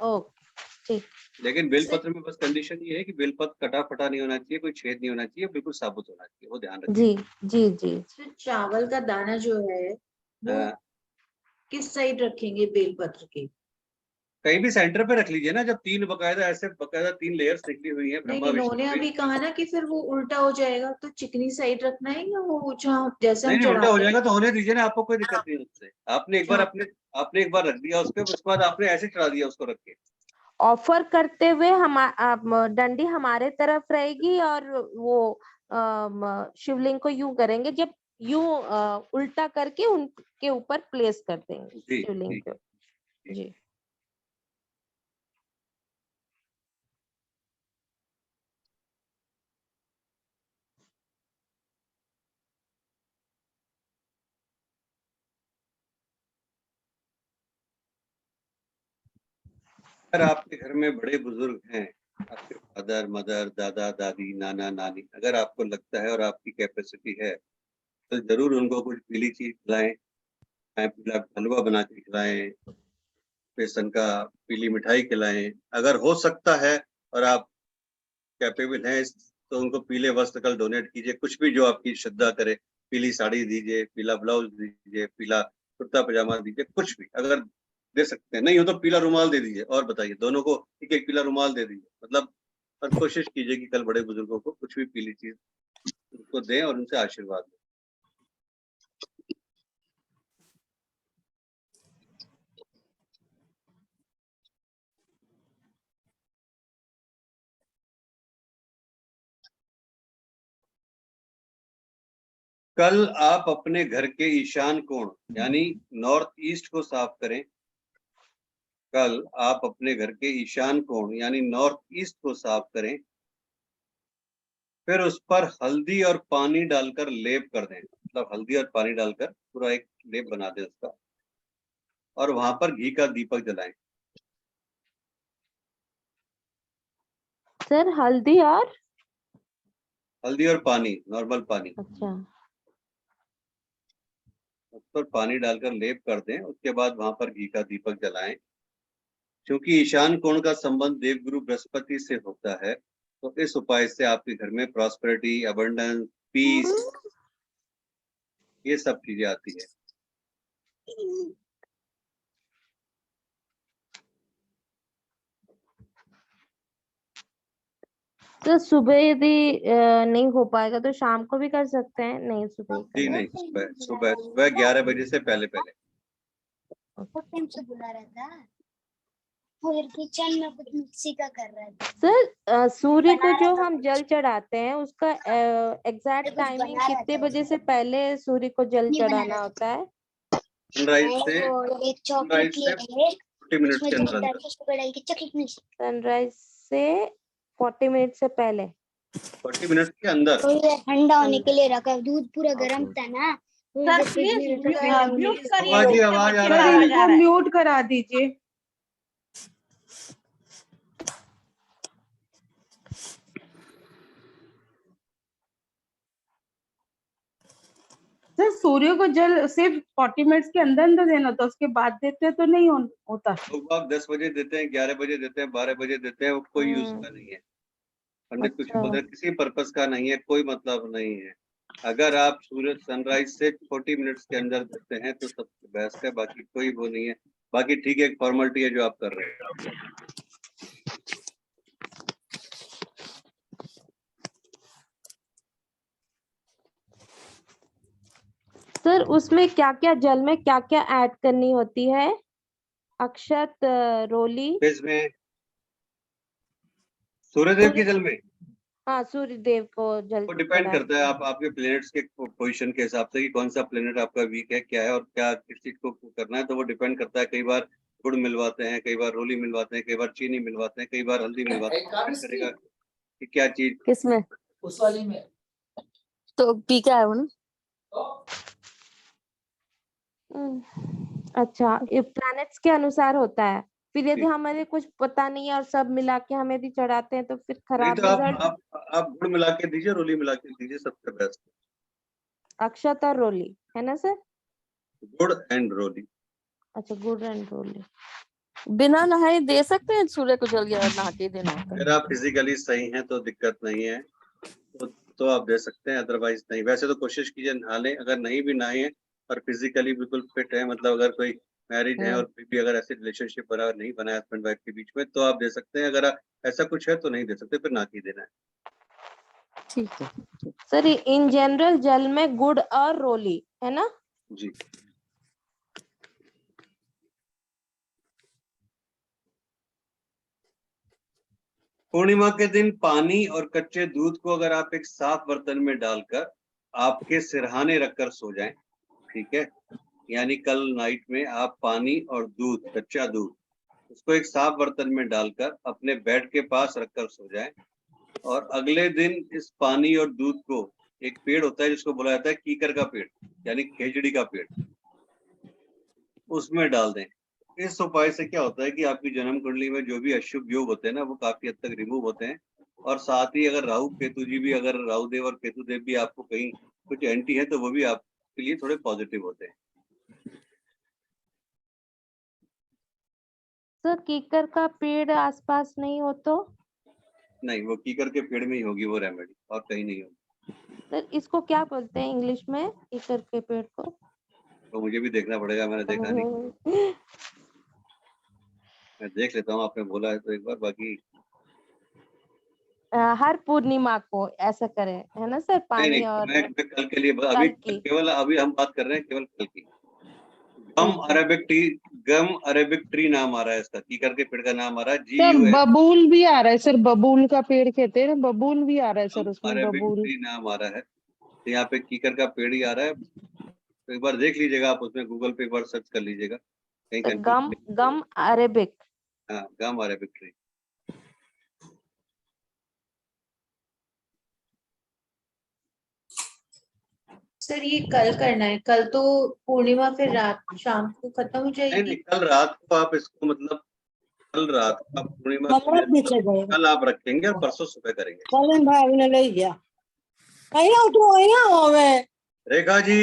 ओके ठीक। लेकिन बेलपत्र में बस कंडीशन ये है कि बेलपत्र कटा फटा नहीं होना चाहिए, कोई छेद नहीं होना चाहिए, बिल्कुल साबुत होना चाहिए, वो ध्यान रखिए। जी जी जी। फिर चावल का दाना जो है वो हाँ, किस साइड रखेंगे बेलपत्र के? कहीं भी सेंटर पे रख लीजिए ना, जब 3 बकायदा ऐसे बकायदा 3 लेयर्स निकली हुई है नहीं, ब्रह्मा विष्णु इन्होंने की। अभी कहा ना कि फिर वो उल्टा हो जाएगा, तो चिकनी साइड रखना है या वो जहाँ जैसे नहीं हम नहीं, उल्टा हो चढ़ाते हैं? जाएगा तो होने दीजिए ना, आपको कोई दिक्कत नहीं है उससे, जहाँ आपने एक बार रख दिया उस पे, उसके बाद आपने ऐसे चढ़ा दिया उसको रख के। ऑफर करते हुए हम डंडी हमारे तरफ रहेगी और वो शिवलिंग को यूं करेंगे, जब यूं उल्टा करके उनके ऊपर प्लेस कर देंगे जी शिवलिंग ठीक के है, ऊपर। ठीक। जी। अगर आपके घर में बड़े बुजुर्ग हैं, आपके फादर मदर, दादा दादी, नाना नानी, अगर आपको लगता है और आपकी कैपेसिटी है, तो जरूर उनको कुछ पीली चीज खिलाएं, चाहे पीला हलवा बना के खिलाएं, बेसन का पीली मिठाई खिलाएं, अगर हो सकता है और आप कैपेबल हैं तो उनको पीले वस्त्र कल डोनेट कीजिए, कुछ भी जो आपकी श्रद्धा करे, पीली साड़ी दीजिए, पीला ब्लाउज दीजिए, पीला कुर्ता पजामा दीजिए, कुछ भी अगर दे सकते हैं, नहीं हो तो पीला रुमाल दे दीजिए, और बताइए दोनों को एक एक पीला रुमाल दे दीजिए, मतलब और कोशिश कीजिए कि कल बड़े बुजुर्गों को कुछ भी पीली चीज उनको दें और उनसे आशीर्वाद लें। कल आप अपने घर के ईशान कोण यानी नॉर्थ ईस्ट को साफ करें, कल आप अपने घर के ईशान कोण यानी नॉर्थ ईस्ट को साफ करें, फिर उस पर हल्दी और पानी डालकर लेप कर दें, मतलब हल्दी और पानी डालकर पूरा एक लेप बना दें उसका, और वहां पर घी का दीपक जलाएं। सर हल्दी और हल्दी और पानी, नॉर्मल पानी, अच्छा उस पर पानी डालकर लेप कर दें। उसके बाद वहां पर घी का दीपक जलाएं। क्योंकि ईशान कोण का संबंध देवगुरु बृहस्पति से होता है, तो इस उपाय से आपके घर में प्रॉस्पेरिटी, अबंडेंस, पीस, ये सब चीजें आती है। तो सुबह यदि नहीं हो पाएगा तो शाम को भी कर सकते हैं? नहीं सुबह ही जी करना है। नहीं, सुबह सुबह सुबह 11 बजे से पहले पहले। टाइम से बुला रहा था, फिर किचन में कुछ मिक्सी का कर रहा था। सर सूर्य को बना जो रहा था हम कुछ। जल चढ़ाते हैं उसका एग्जैक्ट कुछ टाइमिंग बना रहा कितने था बजे उसमें। से पहले सूर्य को जल नहीं बना चढ़ाना रहा था। होता है? सनराइज नहीं, से वो एक चॉकलेट सनराइज से लिए 40 मिनट्स उसमें के दूध अंदर डाल अंदर। के शुगर डाल के चॉकलेट मिक्स। सनराइज से 40 मिनट से पहले 40 मिनट्स के अंदर। तो ये ठंडा होने के अंदर। लिए रखा, दूध पूरा गर्म था ना, तो सर इसे फ्रिज में रखा ठंडा होने म्यूट के करिए, आवाज ही पीछे आवाज आ बच्चे रहा का है। आवाज आ इनको रहा है। म्यूट करा दीजिए। सर सूर्य को जल सिर्फ 40 मिनट्स के अंदर अंदर देना होता है, उसके बाद देते तो नहीं होता। लोग बाग 10 बजे देते हैं, 11 बजे देते हैं, 12 बजे देते हैं, वो कोई यूज का नहीं है। पंडित कुछ अच्छा। बोलते हैं, किसी पर्पस का नहीं है, कोई मतलब नहीं है। अगर आप सूरज सनराइज से 40 मिनट्स के अंदर देते हैं तो सबसे बेस्ट है, बाकी कोई वो नहीं है। बाकी ठीक है, एक फॉर्मेलिटी है जो आप कर रहे हैं। सर उसमें क्या क्या जल में क्या क्या ऐड करनी होती है? अक्षत, रोली। इसमें सूर्यदेव के जल में हाँ सूर्य देव को जल वो डिपेंड चढ़ाते करता है आप आपके प्लेनेट्स के पोजीशन के हिसाब से कि कौन सा प्लेनेट आपका वीक है, क्या है और क्या किस चीज को करना है, तो वो डिपेंड करता है। कई बार गुड़ मिलवाते हैं, कई बार रोली मिलवाते हैं, कई बार चीनी मिलवाते हैं, कई बार हल्दी मिलवाते हैं, डिपेंड करेगा कि क्या चीज। किसमें? उस वाली में तो पी के आए हो ना? अच्छा, ये प्लैनेट्स के अनुसार होता है। फिर यदि हमें कुछ पता नहीं है और सब मिला के हम यदि चढ़ाते हैं तो फिर नहीं खराब तो रिजल्ट। आप गुड़ मिला के दीजिए, रोली मिला के दीजिए, सबसे बेस्ट। अक्षत और रोली है ना सर? गुड़ एंड रोली। अच्छा गुड़ एंड रोली। बिना नहाए दे सकते हैं सूर्य को जल, या नहा के देना होता है? अगर आप फिजिकली सही हैं तो दिक्कत नहीं है, तो आप दे सकते हैं, अदरवाइज नहीं। वैसे तो कोशिश कीजिए नहा लें, अगर नहीं भी नहाए और फिजिकली बिल्कुल फिट है, मतलब अगर कोई मैरिज है और फिर भी अगर ऐसे रिलेशनशिप बना नहीं बना है हस्बैंड वाइफ के बीच में, तो आप दे सकते हैं। अगर ऐसा कुछ है तो नहीं दे सकते, फिर ना ही देना है। ठीक है सर इन जनरल जल में गुड़ और रोली है ना? जी। पूर्णिमा के दिन पानी और कच्चे दूध को अगर आप एक साफ बर्तन में डालकर आपके सिरहाने रखकर सो जाएं, ठीक है, यानी कल नाइट में आप पानी और दूध, कच्चा दूध, उसको एक साफ बर्तन में डालकर अपने बेड के पास रखकर सो जाएं, और अगले दिन इस पानी और दूध को, एक पेड़ होता है जिसको बोला जाता है कीकर का पेड़ यानी खेजड़ी का पेड़, उसमें डाल दें। इस उपाय से क्या होता है कि आपकी जन्म कुंडली में जो भी अशुभ योग होते हैं ना, वो काफी हद तक रिमूव होते हैं। और साथ ही अगर राहु केतु जी भी, अगर राहु देव और केतु देव भी आपको कहीं कुछ एंटी है, तो वो भी आपके लिए थोड़े पॉजिटिव होते हैं। सर कीकर का पेड़ आसपास नहीं हो तो? नहीं, वो कीकर के पेड़ में ही होगी वो रेमेडी, और कहीं नहीं होगी। सर इसको क्या बोलते हैं इंग्लिश में, कीकर के पेड़ को? तो मुझे भी देखना पड़ेगा, मैंने देखा नहीं। मैं देख लेता हूँ, आपने बोला है तो एक बार। बाकी हर पूर्णिमा को ऐसा करें है ना सर, नहीं पानी नहीं, और मैं कल के लिए अभी केवल अभी हम बात कर रहे हैं केवल कल की। गम अरेबिक ट्री नाम आ रहा है इसका, कीकर के पेड़ का नाम आ रहा है सर GUM। बबूल भी आ रहा है सर, बबूल का पेड़ कहते हैं ना, बबूल भी आ रहा है सर उसमें, अरेबिक बबूल। ट्री नाम आ रहा है, तो यहाँ पे कीकर का पेड़ ही आ रहा है। तो एक बार देख लीजिएगा आप, उसमें गूगल पे एक बार सर्च कर लीजिएगा, कहीं गम गम अरेबिक। हाँ, गम अरेबिक ट्री। सर ये कल करना है, कल तो पूर्णिमा फिर रात शाम को खत्म हो नहीं जाएगी। नहीं, कल रात को आप इसको मतलब कल रात को आप पूर्णिमा के कमरा लिए पीछे गए कल आप रखेंगे और परसों सुबह करेंगे। कलन भाई ने ले गया અહીંયા તું અહીંયા હવે रेखा जी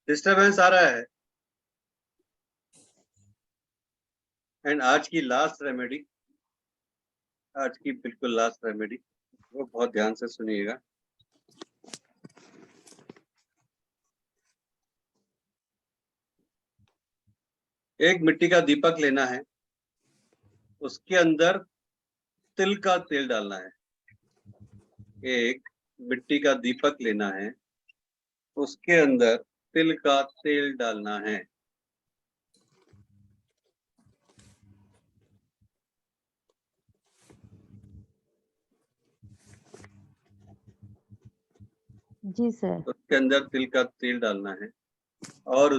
डिस्टरबेंस आ रहा है। एंड आज की लास्ट रेमेडी, आज की बिल्कुल लास्ट रेमेडी, वो बहुत ध्यान से सुनिएगा। एक मिट्टी का दीपक लेना है, उसके अंदर तिल का तेल डालना है। एक मिट्टी का दीपक लेना है, उसके अंदर तिल का तेल डालना है। जी सर। उसके अंदर तिल का तेल डालना है और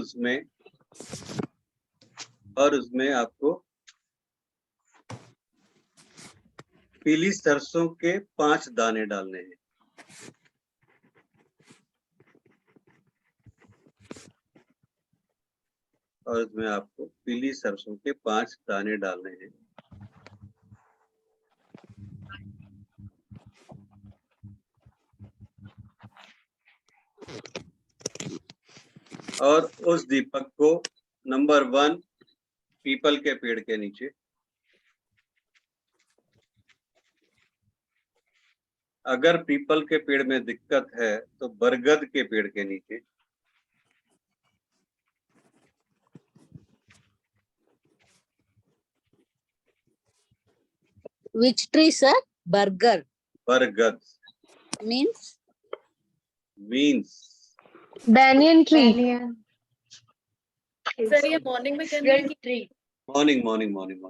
उसमें आपको पीली सरसों के 5 दाने डालने हैं। और इसमें आपको पीली सरसों के 5 दाने डालने हैं। और उस दीपक को नंबर 1 पीपल के पेड़ के नीचे, अगर पीपल के पेड़ में दिक्कत है तो बरगद के पेड़ के नीचे, Which tree, sir? Burger बरगद means banyan tree. सर ये मॉर्निंग में करना है कि मॉर्निंग।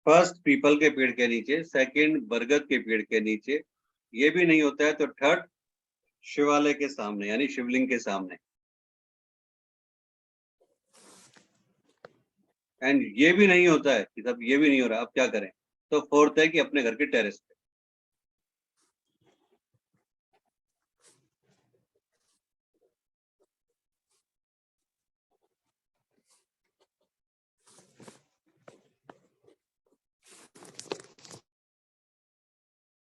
फर्स्ट पीपल के पेड़ के नीचे, सेकंड बरगद के पेड़ के नीचे, ये भी नहीं होता है तो थर्ड शिवालय के सामने यानी शिवलिंग के सामने, एंड ये भी नहीं होता है कि सब ये भी नहीं हो रहा, अब क्या करें, तो फोर्थ है कि अपने घर के टेरेस पे।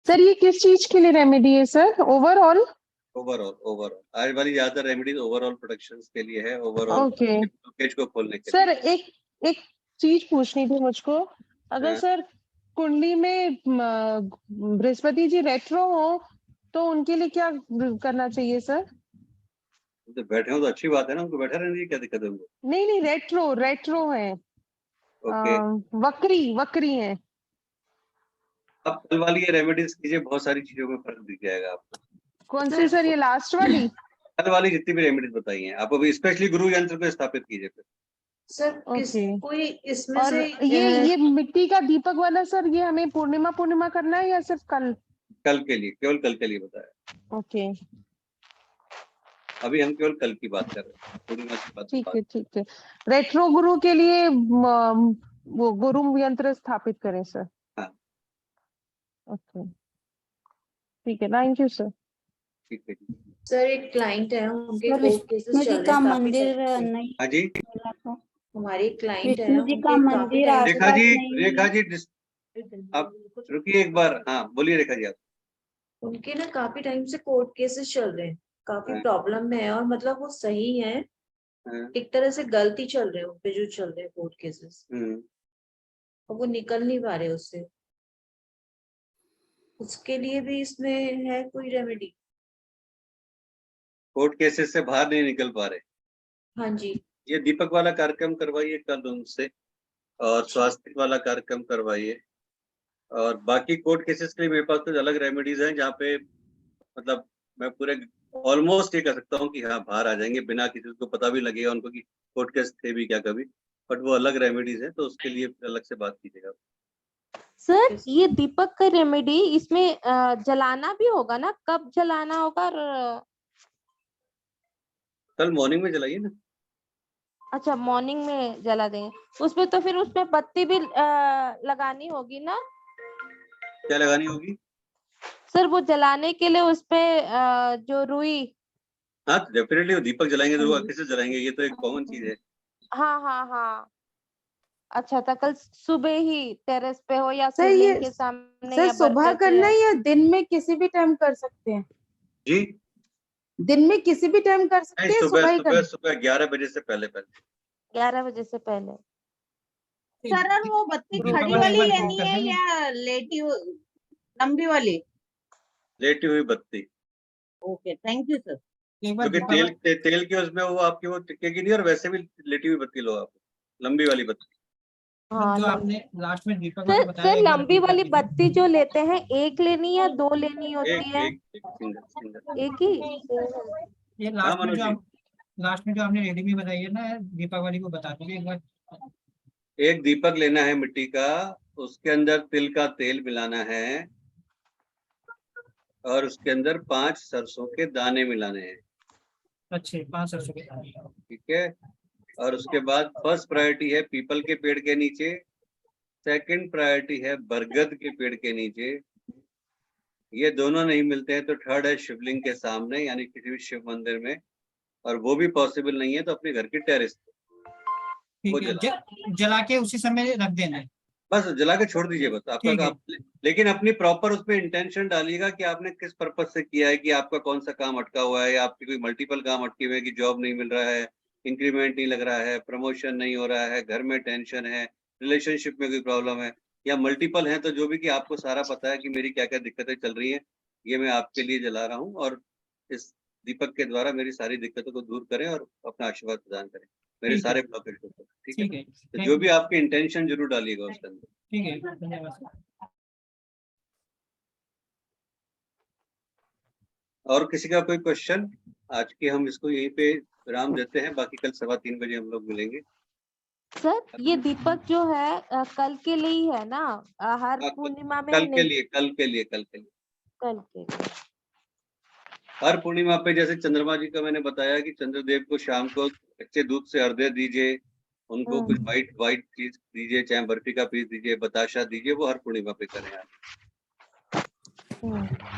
सर ये किस चीज के लिए रेमेडी है सर? ओवरऑल आज वाली ज्यादातर रेमेडीज ओवरऑल प्रोटेक्शन के लिए है, ओवरऑल ओके ब्लॉकेज को खोलने के सर। लिए। एक चीज पूछनी थी मुझको, अगर हाँ। सर कुंडली में बृहस्पति जी रेट्रो हो तो उनके लिए क्या करना चाहिए सर? तो बैठे हो तो अच्छी बात है ना, उनको बैठा रहने की क्या दिक्कत है उनको? नहीं रेट्रो है, ओके, वक्री है। अब कल वाली ये रेमेडीज कीजिए, बहुत सारी चीजों में फर्क दिख जाएगा आपको। कौन सी सर? ये लास्ट वाली? कल वाली जितनी भी रेमेडीज बताई हैं आप अभी स्पेशली गुरु यंत्र पे स्थापित कीजिए फिर। सर कोई इसमें और से ये मिट्टी का दीपक वाला सर, ये हमें पूर्णिमा करना है या सिर्फ कल के लिए, केवल कल के लिए बताया। ओके अभी हम केवल कल की बात कर रहे हैं, पूर्णिमा की बात। ठीक है। रेट्रो गुरु के लिए वो गुरु यंत्र स्थापित करें सर? हाँ ओके ठीक है, थैंक यू सर। ठीक है सर एक क्लाइंट है, उनके सर कोर्ट केसेस विष्णु चल जी रहे का हैं काफी मंदिर टाइम से। नहीं हाँ जी मिला तो हमारे क्लाइंट है, विष्णु जी का उनके काफी मंदिर टाइम आसपास रेखा जी, नहीं मिला। आप रुकिए एक बार। हाँ बोलिए रेखा जी आप। उनके ना काफी टाइम से कोर्ट केसेस चल रहे हैं, काफी हाँ। प्रॉब्लम में है, और मतलब वो सही है, हाँ। एक तरह से गलती चल रहे हैं उनपे जो चल रहे हैं कोर्ट केसेस, और वो निकल नहीं पा रहे उससे। उसके लिए भी इसमें है कोई रेमेडी? कोर्ट केसेस से बाहर नहीं निकल पा रहे? हाँ जी। ये दीपक वाला कार्यक्रम करवाइए कल उनसे, और स्वास्थ्य वाला कार्यक्रम करवाइए, और बाकी कोर्ट केसेस के लिए मेरे पास कुछ अलग रेमेडीज हैं जहाँ पे मतलब मैं पूरे ऑलमोस्ट ये कह सकता हूँ कि हाँ बाहर आ जाएंगे बिना किसी को पता भी लगेगा उनको कि कोर्ट केस थे भी क्या कभी, बट वो अलग रेमेडीज है तो उसके लिए अलग से बात कीजिएगा। सर ये दीपक का रेमेडी, इसमें जलाना भी होगा ना? कब जलाना होगा? और कल मॉर्निंग में जलाइए ना। अच्छा मॉर्निंग में जला देंगे, उसमें तो फिर उसमें बत्ती भी लगानी होगी ना? क्या लगानी होगी? सर वो जलाने के लिए उसपे जो रुई, हाँ, डेफिनेटली वो दीपक जलाएंगे तो वो किससे जलाएंगे, ये तो एक कॉमन चीज है। हाँ हाँ हाँ, अच्छा था कल सुबह ही टेरेस पे हो या सर शिवलिंग ये के सामने सर या सुबह बर्गर करना है पे। या दिन में किसी भी टाइम कर सकते हैं? जी दिन में किसी भी टाइम कर नहीं, सकते हैं, सुबह सुबह ही सुबह करना? सुबह 11 बजे से पहले पहले। 11 बजे से पहले। सर और वो बत्ती दीपक खड़ी वाला एक वाली बार लेनी है या लेटी लंबी वाली? लेटी हुई बत्ती, ओके, थैंक यू सर। क्योंकि तेल की उसमें वो आपकी वो टिकेगी नहीं, और वैसे भी लेटी हुई बत्ती लो आप, लंबी वाली बत्ती। हाँ जो लंबी। आपने लास्ट में दीपक वाला सर बताया, सर एक बार लंबी repeat कर वाली दीजिए। बत्ती जो लेते हैं, एक लेनी या दो लेनी होती है? एक सिंगल सिंगल। एक ही। ये हाँ लास्ट में मनोज जो जी, आप लास्ट में जो आपने रेडी में बताई है ना दीपक वाली, को बता दीजिए एक बार। एक दीपक लेना है मिट्टी का, उसके अंदर तिल का तेल मिलाना है, और उसके अंदर 5 सरसों के दाने मिलाने हैं। अच्छे 5 सरसों के दाने। ठीक है, और उसके बाद फर्स्ट प्रायोरिटी है पीपल के पेड़ के नीचे, सेकंड प्रायोरिटी है बरगद के पेड़ के नीचे, ये दोनों नहीं मिलते हैं तो थर्ड है शिवलिंग के सामने, यानी किसी भी शिव मंदिर में, और वो भी पॉसिबल नहीं है तो अपने घर की टेरेस पे वो ठीक है, जला, जला के उसी समय रख देना है। बस जला के छोड़ दीजिए बस आपका ठीक है। काम। लेकिन अपनी प्रॉपर उसमें इंटेंशन डालिएगा कि आपने किस पर्पज से किया है, कि आपका कौन सा काम अटका हुआ है, या आपके कोई मल्टीपल काम अटके हुए हैं, कि जॉब नहीं मिल रहा है, इंक्रीमेंट नहीं लग रहा है, प्रमोशन नहीं हो रहा है, घर में टेंशन है, रिलेशनशिप में कोई प्रॉब्लम है, या मल्टीपल है, तो जो भी कि आपको सारा पता है कि मेरी क्या क्या दिक्कतें चल रही हैं, ये मैं आपके लिए जला रहा हूँ, और इस दीपक के द्वारा मेरी सारी दिक्कतों को दूर करें और अपना आशीर्वाद प्रदान करें मेरे ठीक है। सारे ब्लॉकेज को। ठीक ठीक है, है, तो जो भी आपके इंटेंशन जरूर डालिएगा उसके अंदर। ठीक है, धन्यवाद सर। और किसी का कोई क्वेश्चन? आज के हम इसको यहीं पे विराम देते हैं, बाकी कल 3:15 बजे हम लोग मिलेंगे। सर ये दीपक जो है कल के लिए ही है ना? हर हाँ, पूर्णिमा में कल के नहीं? लिए, कल के लिए, कल के लिए। कल के लिए। हर पूर्णिमा पे जैसे चंद्रमा जी का मैंने बताया कि चंद्रदेव को शाम को कच्चे दूध से अर्घ्य दीजिए, उनको कुछ व्हाइट व्हाइट चीज दीजिए, चाहे बर्फी का पीस दीजिए, बताशा दीजिए, वो हर पूर्णिमा पे करें आप।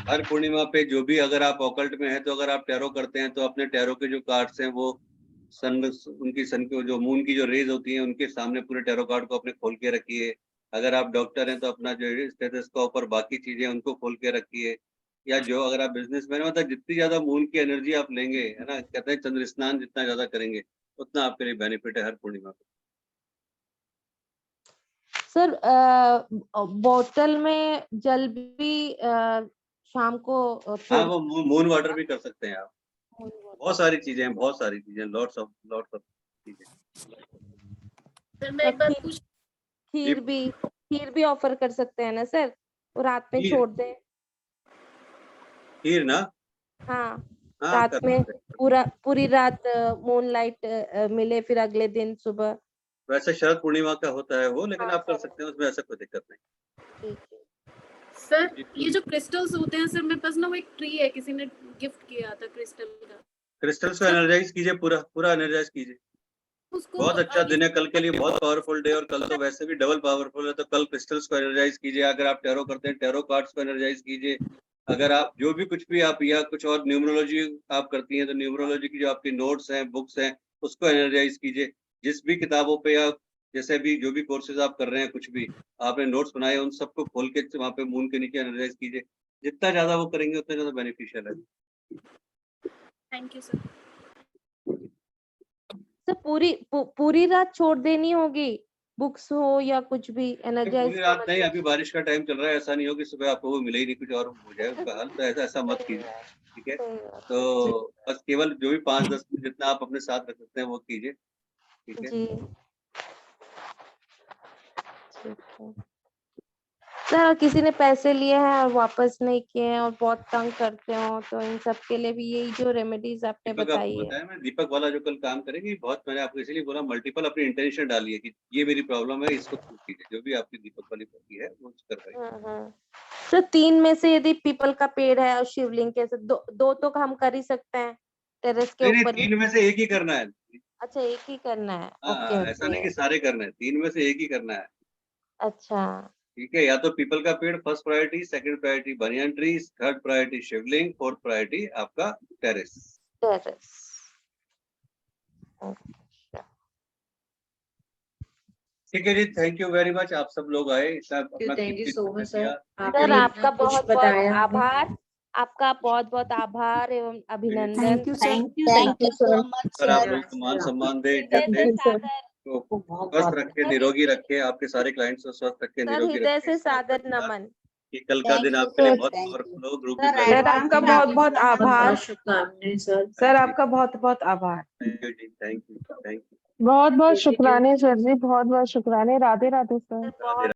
हर पूर्णिमा पे जो भी, अगर आप ऑकल्ट में हैं तो अगर आप टैरो करते हैं तो अपने टैरो के जो कार्ड्स हैं वो सन, उनकी सन की जो मून की जो रेज होती हैं उनके सामने पूरे टैरो कार्ड को अपने खोल के रखिए। अगर आप डॉक्टर हैं तो अपना जो स्टेथोस्कोप और बाकी चीजें उनको खोल के रखिए, या जो अगर आप बिजनेसमैन, मतलब जितनी ज्यादा मून की एनर्जी आप लेंगे, है ना, कहते हैं चंद्र स्नान जितना ज्यादा करेंगे उतना आपके लिए बेनिफिट है हर पूर्णिमा पे। सर बोतल में जल भी शाम को हाँ, छोड़। वो मून वाटर भी कर सकते हैं आप, बहुत सारी चीजें हैं, बहुत सारी चीजें, लॉट्स ऑफ चीजें। सर मैं एक बार पूछ, खीर भी ऑफर कर सकते हैं ना सर? वो रात में छोड़ दे। खीर ना? हाँ, हाँ, रात कर में सकते हैं। पूरी रात मूनलाइट मिले, फिर अगले दिन सुबह। वैसे शरद पूर्णिमा का होता है वो, लेकिन हाँ आप कर सर। सकते हैं, उसमें ऐसा कोई दिक्कत नहीं। ठीक है। सर ये जो क्रिस्टल्स होते हैं सर, मेरे पास ना वो एक ट्री है, किसी ने गिफ्ट किया था क्रिस्टल का। क्रिस्टल्स को एनर्जाइज कीजिए, पूरा एनर्जाइज कीजिए। उसको बहुत अच्छा दिन है कल के लिए, इस- बहुत पावरफुल डे, और कल तो वैसे भी डबल पावरफुल है, तो कल क्रिस्टल्स को एनर्जाइज कीजिए। अगर आप टैरो करते हैं टैरो कार्ड्स को एनर्जाइज कीजिए। अगर आप जो भी कुछ भी आप, या कुछ और न्यूमरोलॉजी आप करती हैं तो न्यूमरोलॉजी की जो आपकी नोट्स हैं, बुक्स हैं, उसको एनर्जाइज कीजिए। जिस भी किताबों पे या जैसे भी जो भी कोर्सेज आप कर रहे हैं, कुछ भी आपने नोट्स बनाए, उन सबको खोल के वहाँ पे मून के नीचे एनर्जाइज कीजिए। जितना ज्यादा वो करेंगे उतना ज्यादा बेनिफिशियल है। Thank you sir. सर पूरी रात छोड़ देनी होगी, बुक्स हो या कुछ भी एनर्जाइज पूरी का रात नहीं, मतलब? अभी बारिश का टाइम चल रहा है, ऐसा नहीं हो कि सुबह आपको वो मिले ही नहीं, कुछ और हो जाए उसका हल, तो ऐसा मत कीजिए। ठीक है, तो बस केवल जो भी 5-10 मिनट जितना आप अपने साथ रख सकते हैं वो कीजिए। ठीक है जी ठीक है सर। किसी ने पैसे लिए हैं और वापस नहीं किए हैं और बहुत तंग करते हो, तो इन सब के लिए भी यही जो रेमेडीज आपने दीपक बताई आपको है। बताया मैंने, दीपक वाला जो कल काम करेंगे बहुत, मैंने आपको इसीलिए बोला मल्टीपल अपनी इंटेंशन डालिए कि ये मेरी प्रॉब्लम है, इसको दूर कीजिए। जो भी आपकी दीपक वाली होती है वो करवाइए। सर 3 में से यदि पीपल का पेड़ है और शिवलिंग के साथ दो तो हम कर ही सकते हैं टेरेस के नहीं, ऊपर भी। 3 में से एक ही करना है। अच्छा, एक ही करना है। हाँ, ओके ऐसा ओके। नहीं कि सारे करने हैं, 3 में से एक ही करना है। अच्छा ठीक है, या तो पीपल का पेड़ फर्स्ट प्रायोरिटी, सेकंड प्रायोरिटी बनियन ट्रीज, थर्ड प्रायोरिटी शिवलिंग, फोर्थ प्रायोरिटी आपका टेरेस। टेरेस। ठीक है जी, थैंक यू वेरी मच, आप सब लोग आए, सब अपना थैंक यू कीमती सो समय मच सर, दिया। सर आपने आपका इतना कुछ बहुत बहुत बताया। आभार, आपका बहुत बहुत आभार एवं अभिनंदन। Thank you sir, thank you so much sir आप सर। लोग को मान सम्मान दे, हृदय इज्जत से दे, सादर, तो बहुत स्वस्थ बहुत रखे, सर निरोगी रखे, आपके सारे क्लाइंट्स को स्वस्थ रखे, सर निरोगी हृदय रखे, से इस बात का सादर विश्वास नमन। कि कल का दिन थैंक यू आपके लिए सर, बहुत थैंक यू पावरफुल हो, ग्रुप सर भी सर आपका बहुत बहुत आभार। बहुत शुभकामनाएं सर। सर आपका बहुत बहुत आभार। थैंक यू जी, थैंक यू, थैंक यू। बहुत बहुत शुक्राने सर जी, बहुत बहुत शुक्राने। राधे राधे सर। बहुत